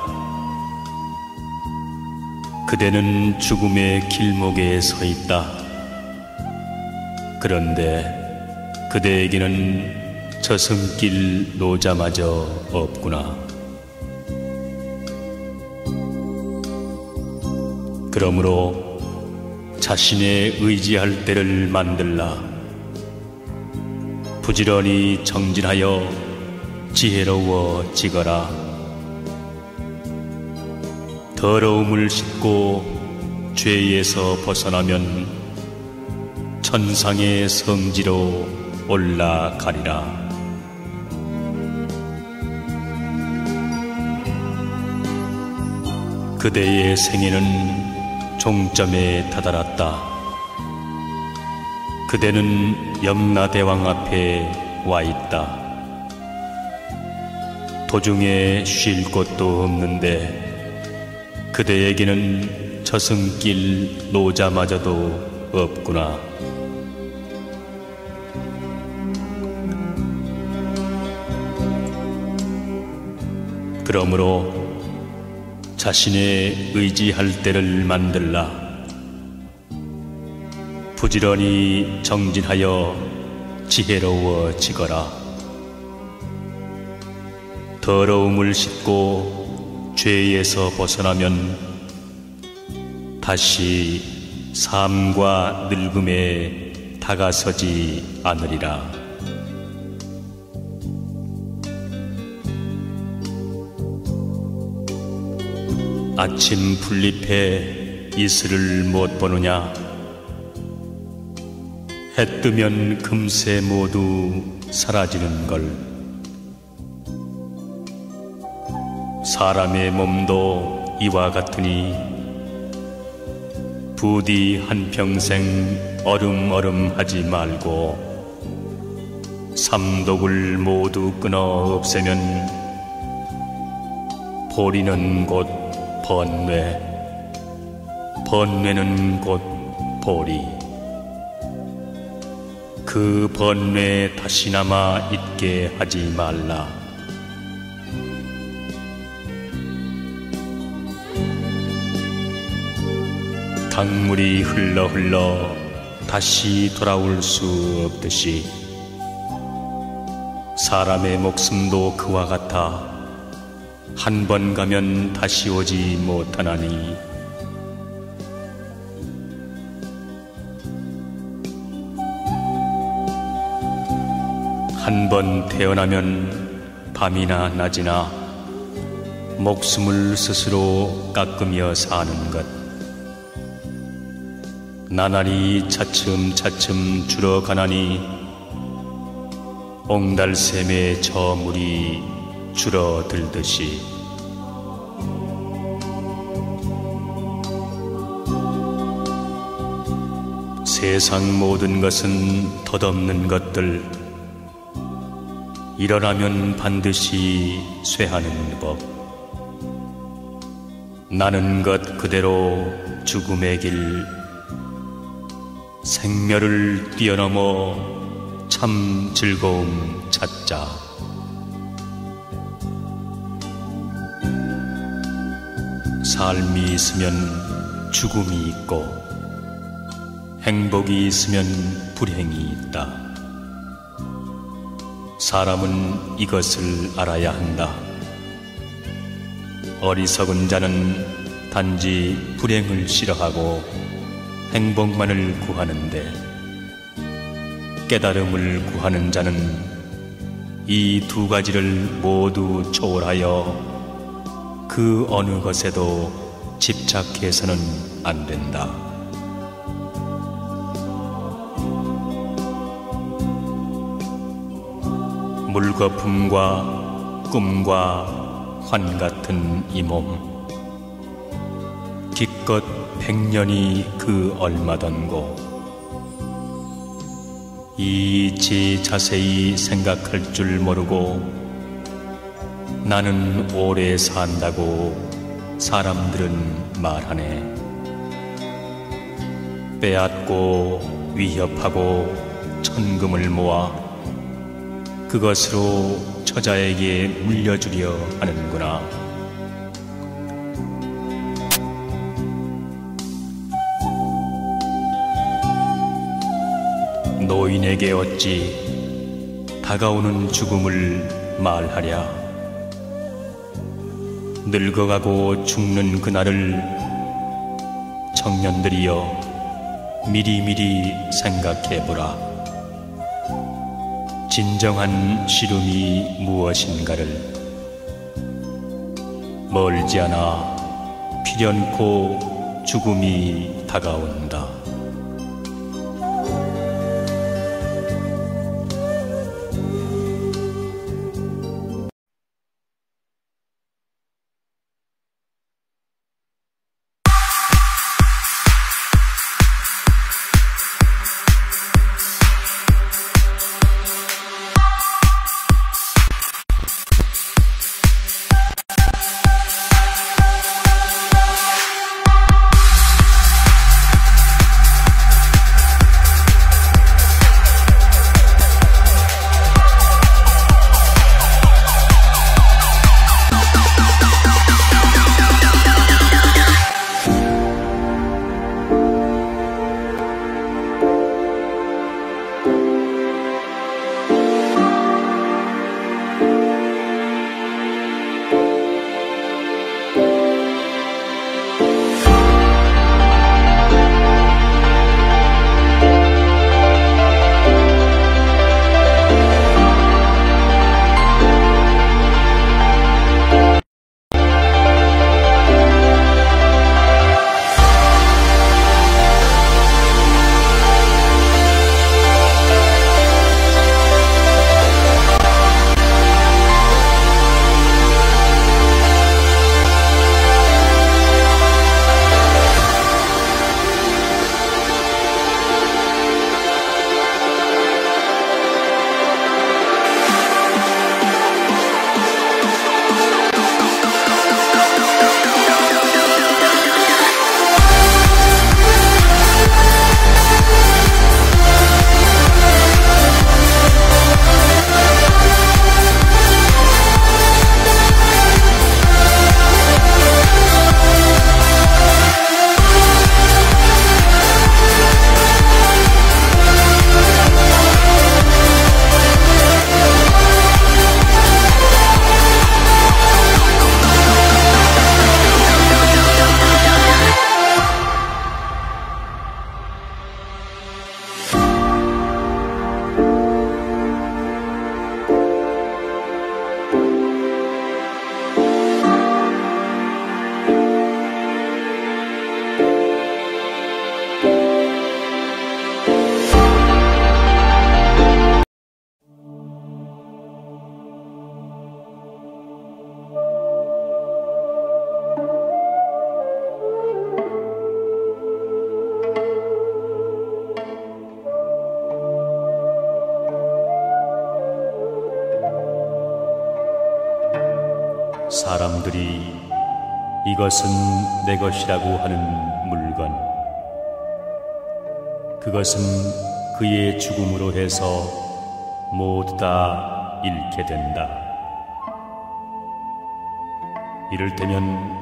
그대는 죽음의 길목에 서 있다. 그런데 그대에게는 저승길 노자마저 없구나. 그러므로 자신의 의지할 때를 만들라. 부지런히 정진하여 지혜로워지거라. 더러움을 씻고 죄에서 벗어나면 천상의 성지로 올라가리라. 그대의 생애는 종점에 다다랐다. 그대는 염라대왕 앞에 와 있다. 도중에 쉴 곳도 없는데 그대에게는 저승길 노자마저도 없구나. 그러므로 자신의 의지할 때를 만들라. 부지런히 정진하여 지혜로워지거라. 더러움을 씻고 죄에서 벗어나면 다시 삶과 늙음에 다가서지 않으리라. 아침 풀잎에 이슬을 못 보느냐? 해 뜨면 금세 모두 사라지는 걸. 사람의 몸도 이와 같으니 부디 한평생 어름어름하지 말고 삼독을 모두 끊어 없애면 보리는 곧 번뇌, 번뇌는 곧 보리. 그 번뇌 다시나마 있게 하지 말라. 강물이 흘러 다시 돌아올 수 없듯이 사람의 목숨도 그와 같아 한 번 가면 다시 오지 못하나니 한 번 태어나면 밤이나 낮이나 목숨을 스스로 깎으며 사는 것. 나날이 차츰차츰 줄어가나니 옹달샘의 저 물이 줄어들듯이 세상 모든 것은 덧없는 것들, 일어나면 반드시 쇠하는 법. 나는 것 그대로 죽음의 길, 생멸을 뛰어넘어 참 즐거움 찾자. 삶이 있으면 죽음이 있고 행복이 있으면 불행이 있다. 사람은 이것을 알아야 한다. 어리석은 자는 단지 불행을 싫어하고 행복만을 구하는데 깨달음을 구하는 자는 이 두 가지를 모두 초월하여 그 어느 것에도 집착해서는 안 된다. 물거품과 꿈과 환 같은 이 몸, 기껏 100년이 그 얼마던고. 이치 자세히 생각할 줄 모르고 나는 오래 산다고 사람들은 말하네. 빼앗고 위협하고 천금을 모아 그것으로 처자에게 물려주려 하는구나. 노인에게 어찌 다가오는 죽음을 말하랴. 늙어가고 죽는 그날을 청년들이여 미리미리 생각해보라. 진정한 시름이 무엇인가를. 멀지 않아 필연코 죽음이 다가온다. 사람들이 이것은 내 것이라고 하는 물건, 그것은 그의 죽음으로 해서 모두 다 잃게 된다. 이를테면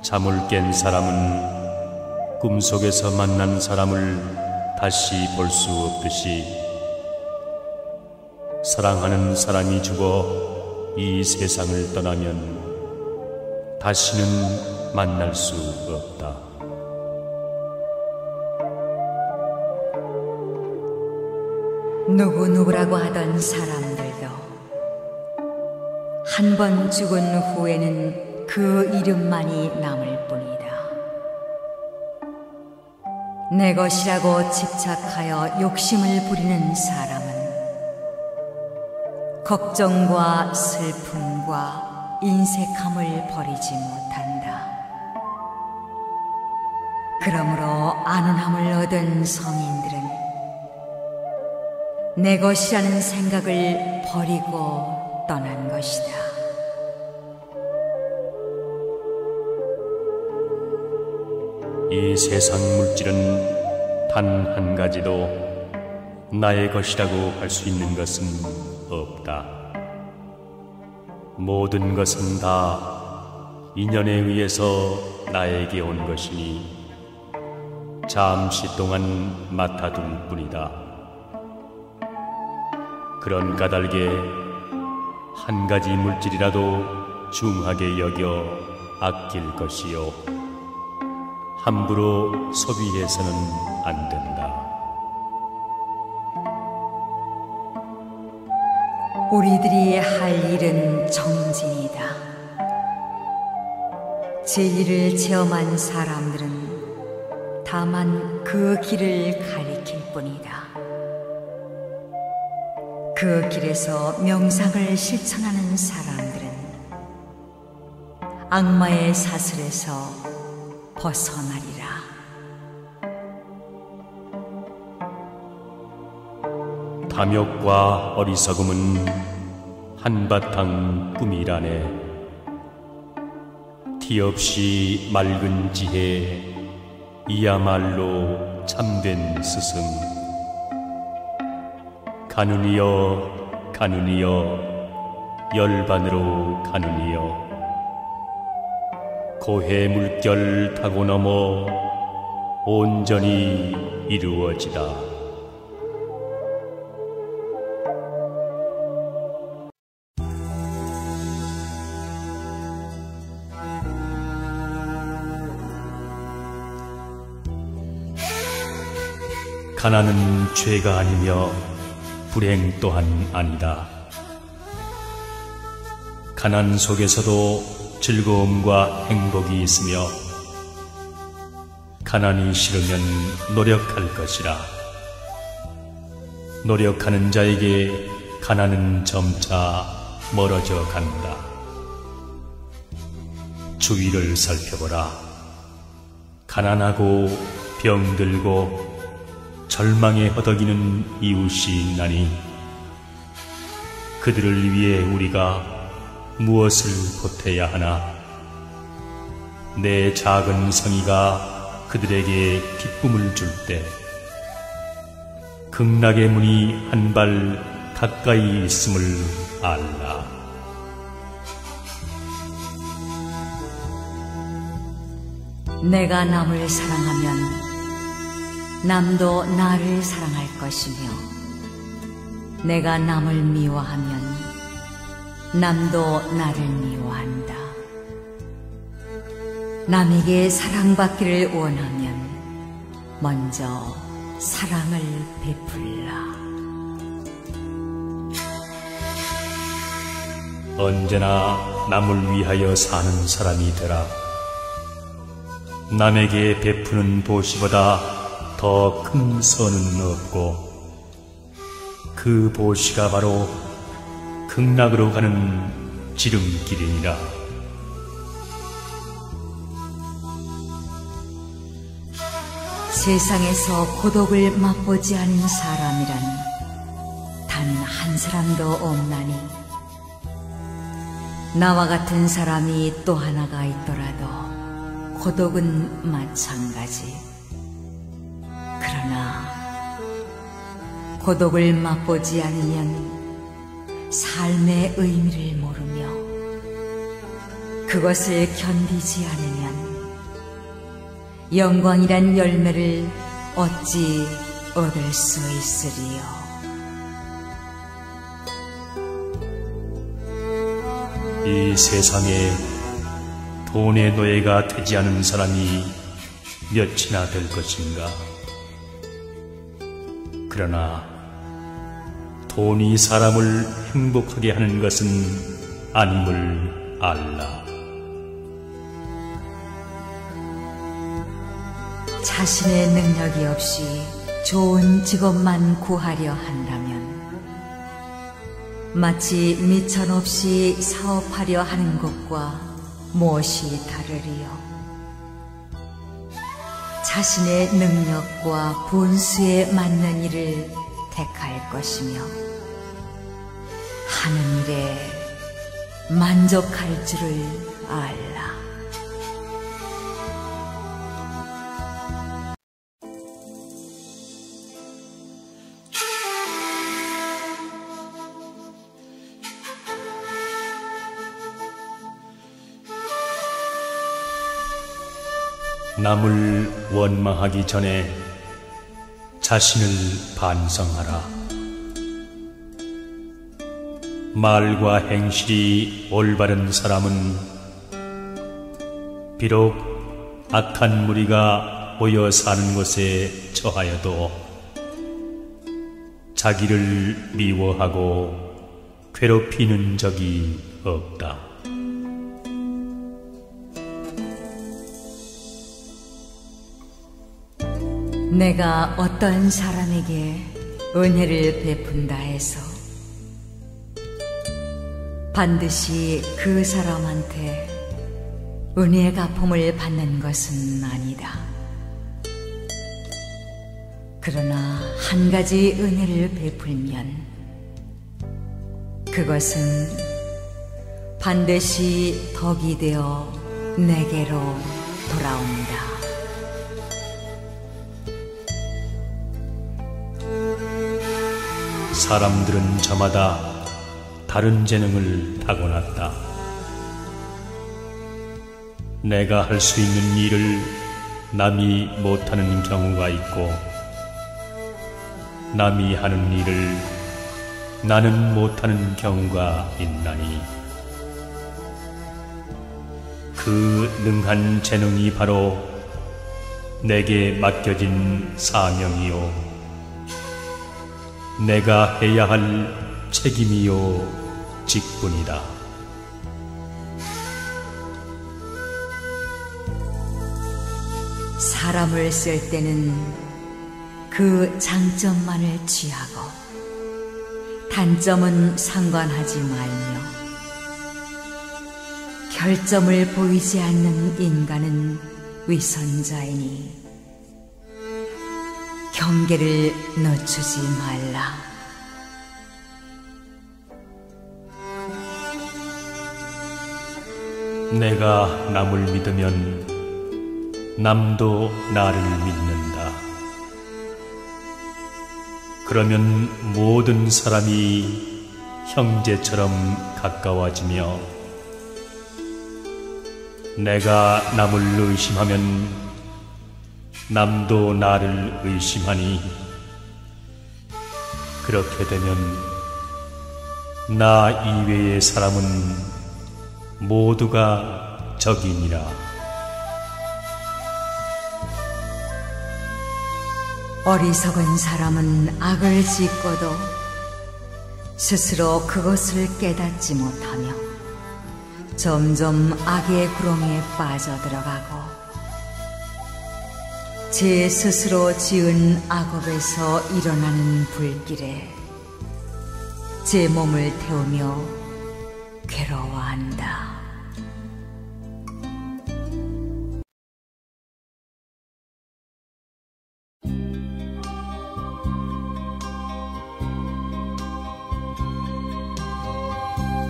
잠을 깬 사람은 꿈속에서 만난 사람을 다시 볼 수 없듯이 사랑하는 사람이 죽어 이 세상을 떠나면 다시는 만날 수 없다. 누구누구라고 하던 사람들도 한 번 죽은 후에는 그 이름만이 남을 뿐이다. 내 것이라고 집착하여 욕심을 부리는 사람은 걱정과 슬픔과 인색함을 버리지 못한다. 그러므로 안온함을 얻은 성인들은 내 것이라는 생각을 버리고 떠난 것이다. 이 세상 물질은 단 한 가지도 나의 것이라고 할 수 있는 것은 없다. 모든 것은 다 인연에 의해서 나에게 온 것이니 잠시 동안 맡아둘 뿐이다. 그런 까닭에 한 가지 물질이라도 중하게 여겨 아낄 것이요, 함부로 소비해서는 안 된다. 우리들이 할 일은 정진이다. 제1을 체험한 사람들은 다만 그 길을 가리킬 뿐이다. 그 길에서 명상을 실천하는 사람들은 악마의 사슬에서 벗어나리라. 탐욕과 어리석음은 한바탕 꿈이라네. 티 없이 맑은 지혜, 이야말로 참된 스승. 가누니여 가누니여 열반으로 가누니여, 고해 물결 타고 넘어 온전히 이루어지다. 가난은 죄가 아니며 불행 또한 아니다. 가난 속에서도 즐거움과 행복이 있으며 가난이 싫으면 노력할 것이라. 노력하는 자에게 가난은 점차 멀어져 간다. 주위를 살펴보라. 가난하고 병들고 절망에 허덕이는 이웃이 있나니 그들을 위해 우리가 무엇을 보태야 하나? 내 작은 성의가 그들에게 기쁨을 줄 때 극락의 문이 한 발 가까이 있음을 알라. 내가 남을 사랑하면 남도 나를 사랑할 것이며, 내가 남을 미워하면 남도 나를 미워한다. 남에게 사랑받기를 원하면 먼저 사랑을 베풀라. 언제나 남을 위하여 사는 사람이 되라. 남에게 베푸는 보시보다 더 큰 선은 없고, 그 보시가 바로 극락으로 가는 지름길이니라. 세상에서 고독을 맛보지 않은 사람이란 단 한 사람도 없나니, 나와 같은 사람이 또 하나가 있더라도 고독은 마찬가지. 그러나 고독을 맛보지 않으면 삶의 의미를 모르며 그것을 견디지 않으면 영광이란 열매를 어찌 얻을 수 있으리요. 이 세상에 돈의 노예가 되지 않은 사람이 몇이나 될 것인가? 그러나 돈이 사람을 행복하게 하는 것은 아님을 알라. 자신의 능력이 없이 좋은 직업만 구하려 한다면 마치 미천 없이 사업하려 하는 것과 무엇이 다르리요. 자신의 능력과 본수에 맞는 일을 택할 것이며 하는 일에 만족할 줄을 알라. 남을 원망하기 전에 자신을 반성하라. 말과 행실이 올바른 사람은 비록 악한 무리가 모여 사는 곳에 처하여도 자기를 미워하고 괴롭히는 적이 없다. 내가 어떤 사람에게 은혜를 베푼다 해서 반드시 그 사람한테 은혜 갚음을 받는 것은 아니다. 그러나 한 가지 은혜를 베풀면 그것은 반드시 덕이 되어 내게로 돌아온다. 사람들은 저마다 다른 재능을 타고났다. 내가 할 수 있는 일을 남이 못하는 경우가 있고 남이 하는 일을 나는 못하는 경우가 있나니 그 능한 재능이 바로 내게 맡겨진 사명이요 내가 해야 할 책임이요 직분이다. 사람을 쓸 때는 그 장점만을 취하고 단점은 상관하지 말며 결점을 보이지 않는 인간은 위선자이니 경계를 늦추지 말라. 내가 남을 믿으면 남도 나를 믿는다. 그러면 모든 사람이 형제처럼 가까워지며 내가 남을 의심하면 남도 나를 의심하니 그렇게 되면 나 이외의 사람은 모두가 적이니라. 어리석은 사람은 악을 짓고도 스스로 그것을 깨닫지 못하며 점점 악의 구렁에 빠져들어가고 제 스스로 지은 악업에서 일어나는 불길에 제 몸을 태우며 괴로워한다.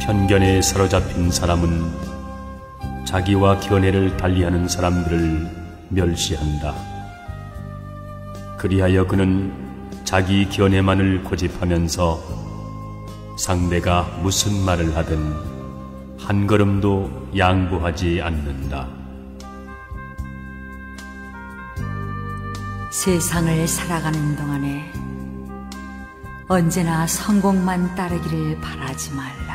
편견에 사로잡힌 사람은 자기와 견해를 달리하는 사람들을 멸시한다. 그리하여 그는 자기 견해만을 고집하면서 상대가 무슨 말을 하든 한 걸음도 양보하지 않는다. 세상을 살아가는 동안에 언제나 성공만 따르기를 바라지 말라.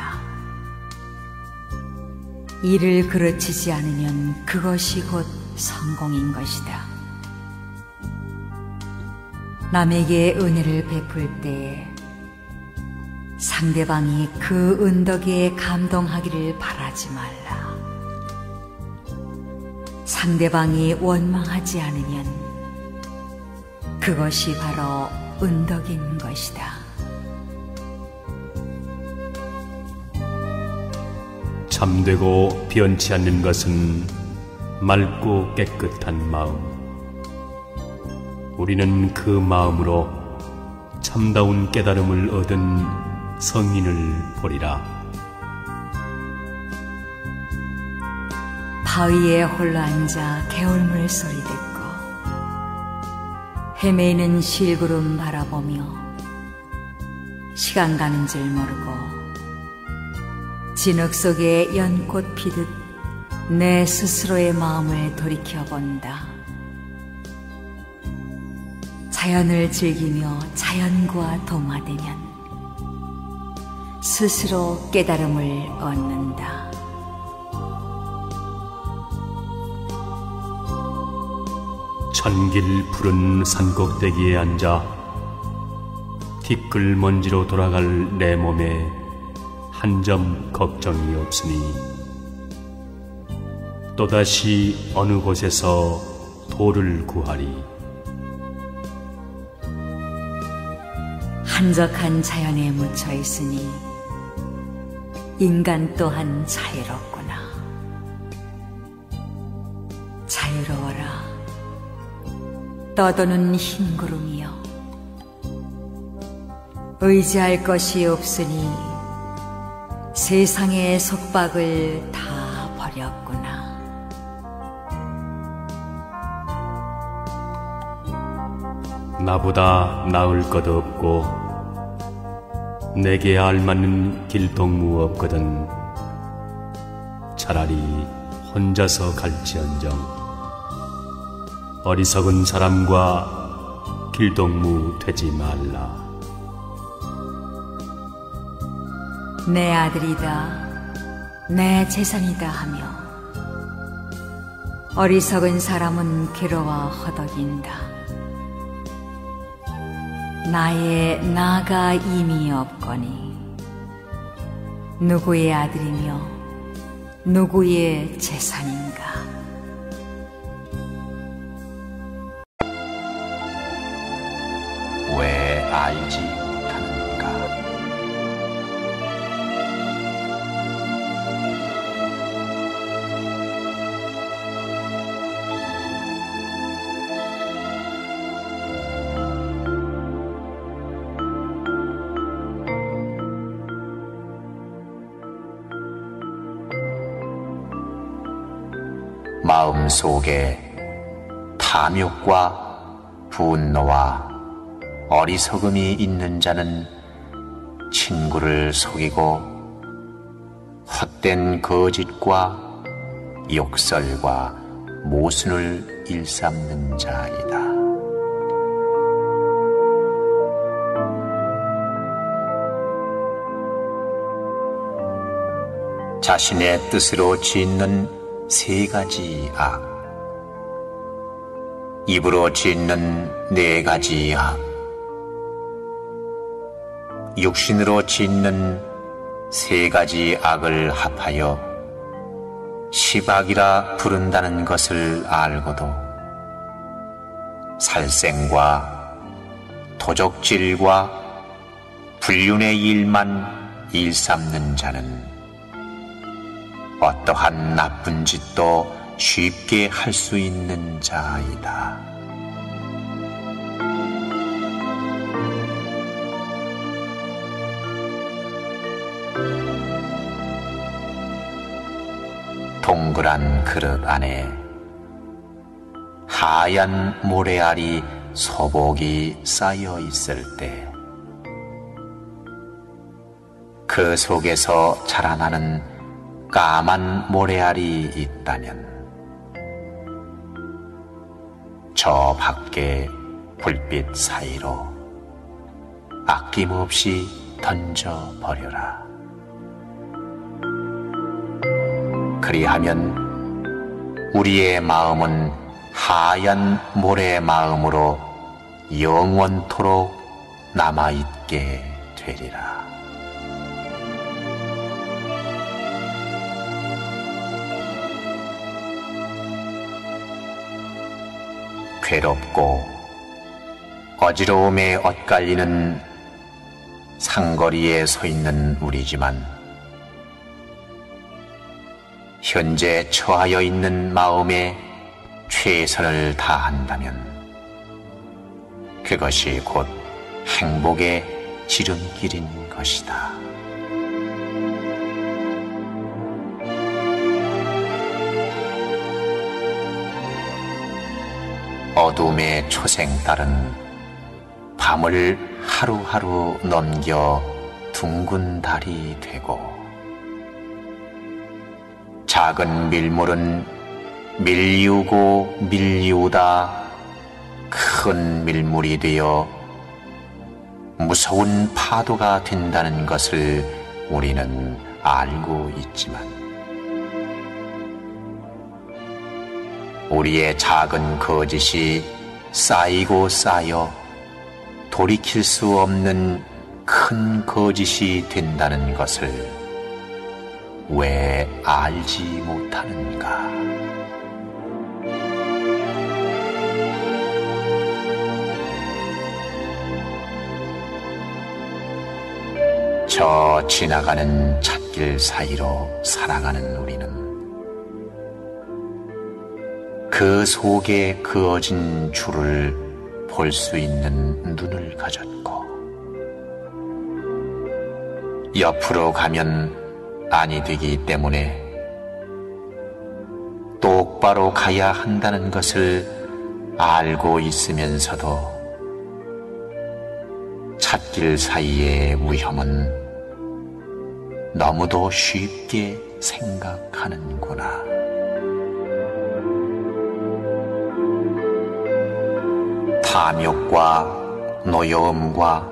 일을 그르치지 않으면 그것이 곧 성공인 것이다. 남에게 은혜를 베풀 때에 상대방이 그 은덕에 감동하기를 바라지 말라. 상대방이 원망하지 않으면 그것이 바로 은덕인 것이다. 참되고 변치 않는 것은 맑고 깨끗한 마음. 우리는 그 마음으로 참다운 깨달음을 얻은 성인을 보리라. 바위에 홀로 앉아 개울물 소리 듣고 헤매이는 실구름 바라보며 시간 가는 줄 모르고 진흙 속에 연꽃 피듯 내 스스로의 마음을 돌이켜본다. 자연을 즐기며 자연과 동화되면 스스로 깨달음을 얻는다. 천길 푸른 산꼭대기에 앉아 티끌 먼지로 돌아갈 내 몸에 한 점 걱정이 없으니 또다시 어느 곳에서 돌을 구하리. 한적한 자연에 묻혀 있으니 인간 또한 자유롭구나. 자유로워라. 떠도는 흰 구름이여. 의지할 것이 없으니 세상의 속박을 다 버렸구나. 나보다 나을 것 없고 내게 알맞는 길동무 없거든. 차라리 혼자서 갈지언정 어리석은 사람과 길동무 되지 말라. 내 아들이다, 내 재산이다 하며 어리석은 사람은 괴로워 허덕인다. 나의 나가 이미 없거니 누구의 아들이며 누구의 재산인가. 왜 알지 못하는가? 마음 속에 탐욕과 분노와 어리석음이 있는 자는 친구를 속이고 헛된 거짓과 욕설과 모순을 일삼는 자이다. 자신의 뜻으로 짓는 세 가지 악, 입으로 짓는 네 가지 악, 육신으로 짓는 세 가지 악을 합하여 십악이라 부른다는 것을 알고도 살생과 도적질과 불륜의 일만 일삼는 자는 어떠한 나쁜 짓도 쉽게 할 수 있는 자이다. 동그란 그릇 안에 하얀 모래알이 소복이 쌓여 있을 때 그 속에서 자라나는 까만 모래알이 있다면 저 밖에 불빛 사이로 아낌없이 던져버려라. 그리하면 우리의 마음은 하얀 모래 마음으로 영원토록 남아있게 되리라. 괴롭고 어지러움에 엇갈리는 상거리에 서 있는 우리지만 현재 처하여 있는 마음에 최선을 다한다면 그것이 곧 행복의 지름길인 것이다. 어둠의 초생딸은 밤을 하루하루 넘겨 둥근 달이 되고 작은 밀물은 밀리우고 밀리우다 큰 밀물이 되어 무서운 파도가 된다는 것을 우리는 알고 있지만 우리의 작은 거짓이 쌓이고 쌓여 돌이킬 수 없는 큰 거짓이 된다는 것을 왜 알지 못하는가? 저 지나가는 찻길 사이로 살아가는 우리는 그 속에 그어진 줄을 볼 수 있는 눈을 가졌고 옆으로 가면 아니 되기 때문에 똑바로 가야 한다는 것을 알고 있으면서도 찻길 사이의 위험은 너무도 쉽게 생각하는구나. 탐욕과 노여움과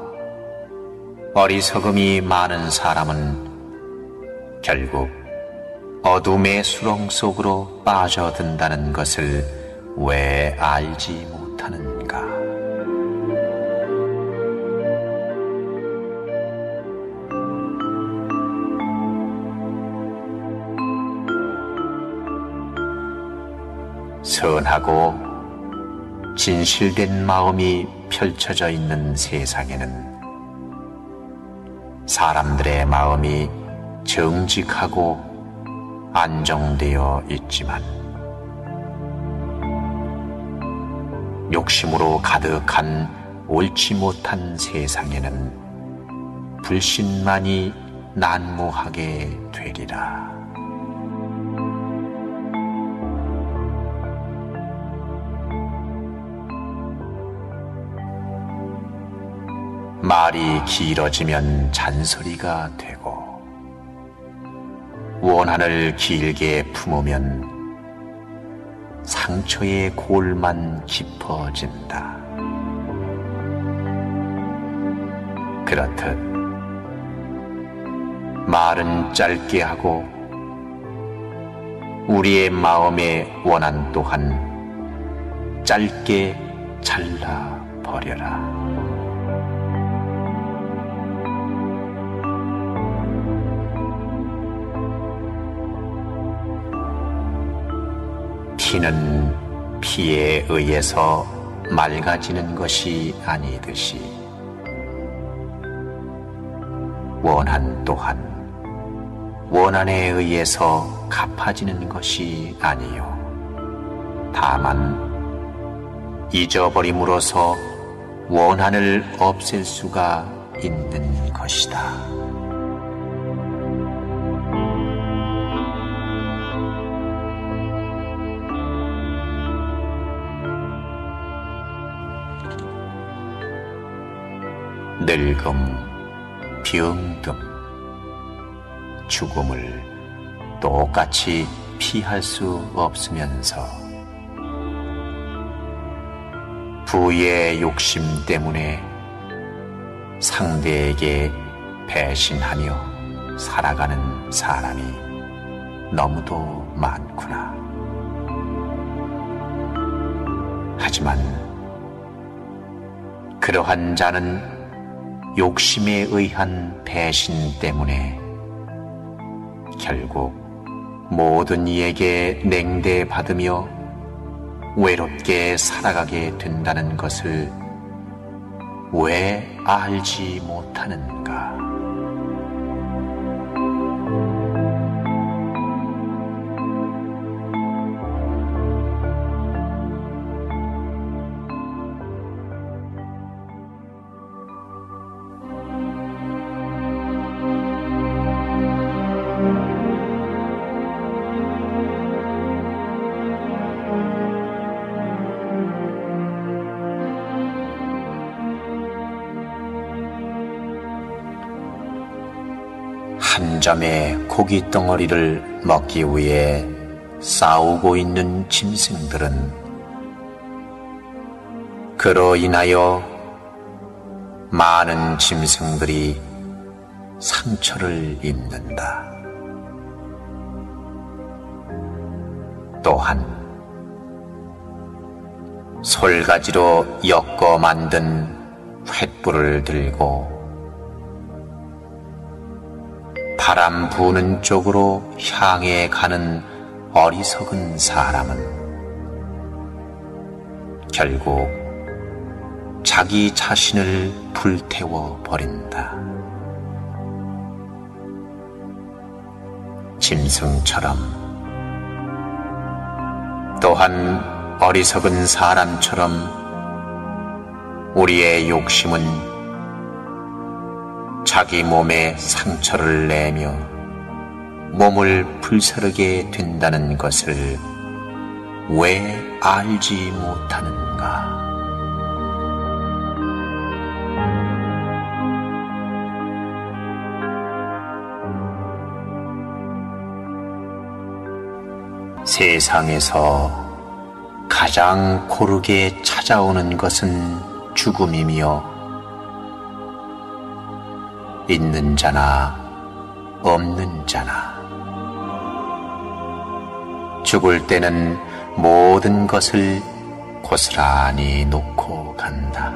어리석음이 많은 사람은 결국 어둠의 수렁 속으로 빠져든다는 것을 왜 알지 못하는가? 선하고 진실된 마음이 펼쳐져 있는 세상에는 사람들의 마음이 정직하고 안정되어 있지만 욕심으로 가득한 옳지 못한 세상에는 불신만이 난무하게 되리라. 말이 길어지면 잔소리가 되고 원한을 길게 품으면 상처의 골만 깊어진다. 그렇듯 말은 짧게 하고 우리의 마음의 원한 또한 짧게 잘라버려라. 피는 피에 의해서 맑아지는 것이 아니듯이 원한 또한 원한에 의해서 갚아지는 것이 아니요 다만 잊어버림으로써 원한을 없앨 수가 있는 것이다. 늙음, 병듦, 죽음을 똑같이 피할 수 없으면서 부의 욕심 때문에 상대에게 배신하며 살아가는 사람이 너무도 많구나. 하지만 그러한 자는 욕심에 의한 배신 때문에 결국 모든 이에게 냉대받으며 외롭게 살아가게 된다는 것을 왜 알지 못하는가? 한 점의 고기 덩어리를 먹기 위해 싸우고 있는 짐승들은 그로 인하여 많은 짐승들이 상처를 입는다. 또한 솔가지로 엮어 만든 횃불을 들고 바람 부는 쪽으로 향해 가는 어리석은 사람은 결국 자기 자신을 불태워 버린다. 짐승처럼 또한 어리석은 사람처럼 우리의 욕심은 자기 몸에 상처를 내며 몸을 불사르게 된다는 것을 왜 알지 못하는가? 세상에서 가장 고르게 찾아오는 것은 죽음이며 있는 자나 없는 자나 죽을 때는 모든 것을 고스란히 놓고 간다.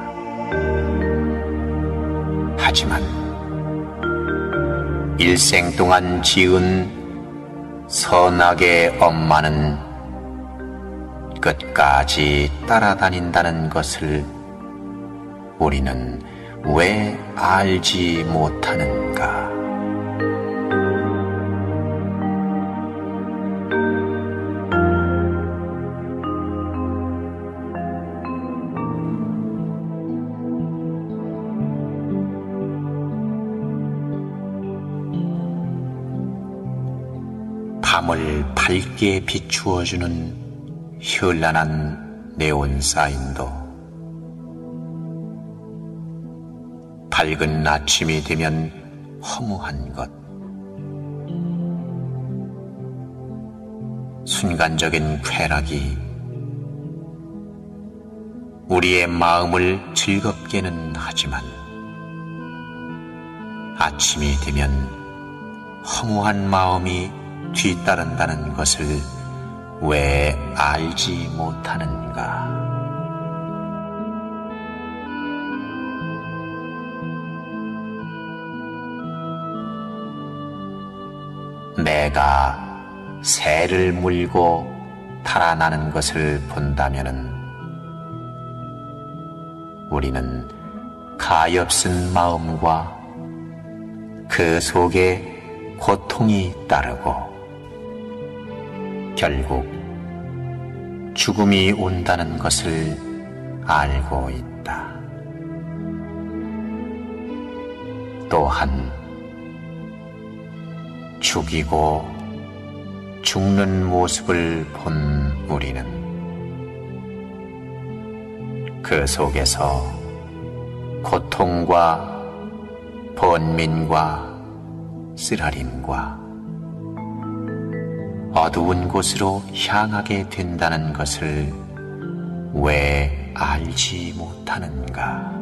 하지만 일생 동안 지은 선악의 엄마는 끝까지 따라다닌다는 것을 우리는 왜 알지 못하는가? 밤을 밝게 비추어주는 현란한 네온사인도 밝은 아침이 되면 허무한 것, 순간적인 쾌락이 우리의 마음을 즐겁게는 하지만 아침이 되면 허무한 마음이 뒤따른다는 것을 왜 알지 못하는가? 내가 새를 물고 달아나는 것을 본다면은 우리는 가엾은 마음과 그 속에 고통이 따르고 결국 죽음이 온다는 것을 알고 있다. 또한 죽이고 죽는 모습을 본 우리는 그 속에서 고통과 번민과 쓰라림과 어두운 곳으로 향하게 된다는 것을 왜 알지 못하는가?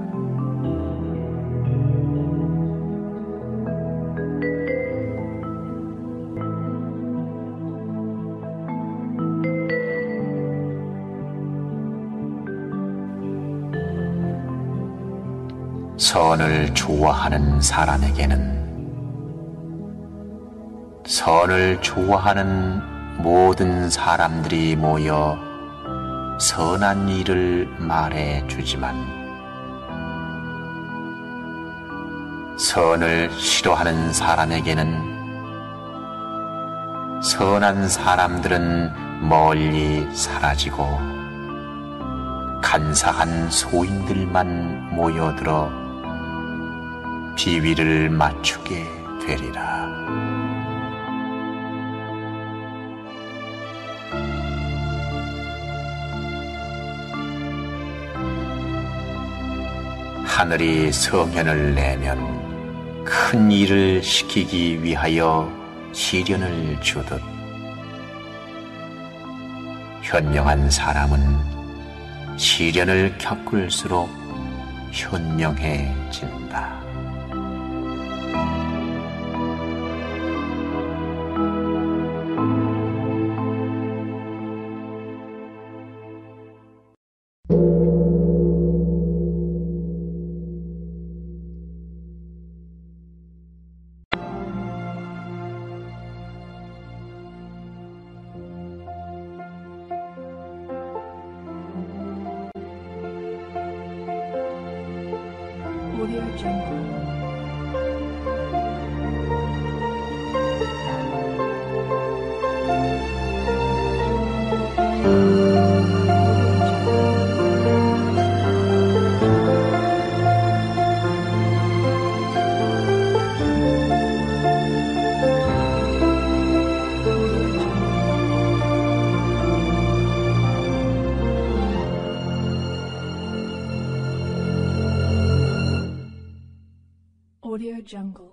선을 좋아하는 사람에게는 선을 좋아하는 모든 사람들이 모여 선한 일을 말해 주지만 선을 싫어하는 사람에게는 선한 사람들은 멀리 사라지고 간사한 소인들만 모여들어 비위를 맞추게 되리라. 하늘이 성현을 내면 큰 일을 시키기 위하여 시련을 주듯 현명한 사람은 시련을 겪을수록 현명해진다. Audio Jungle. Audio Jungle.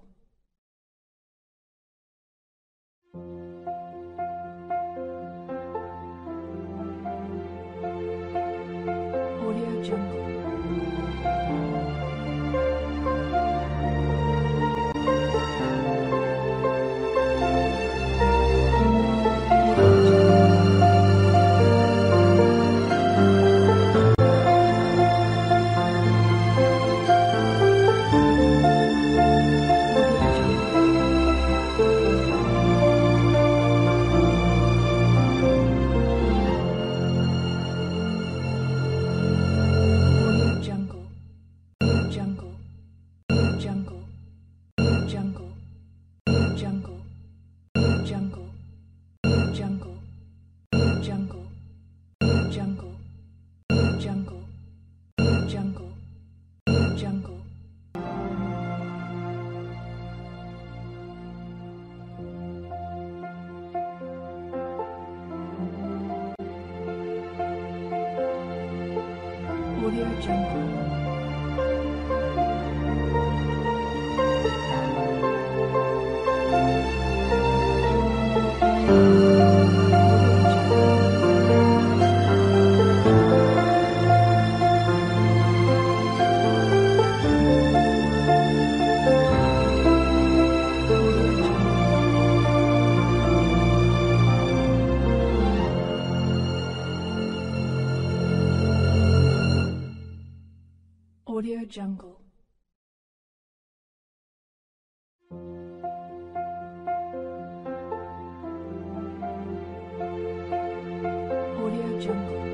Audio Jungle. Audio Jungle. Audio Jungle. Audio Jungle.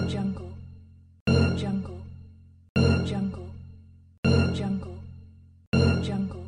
Jungle. Jungle. Audio Jungle.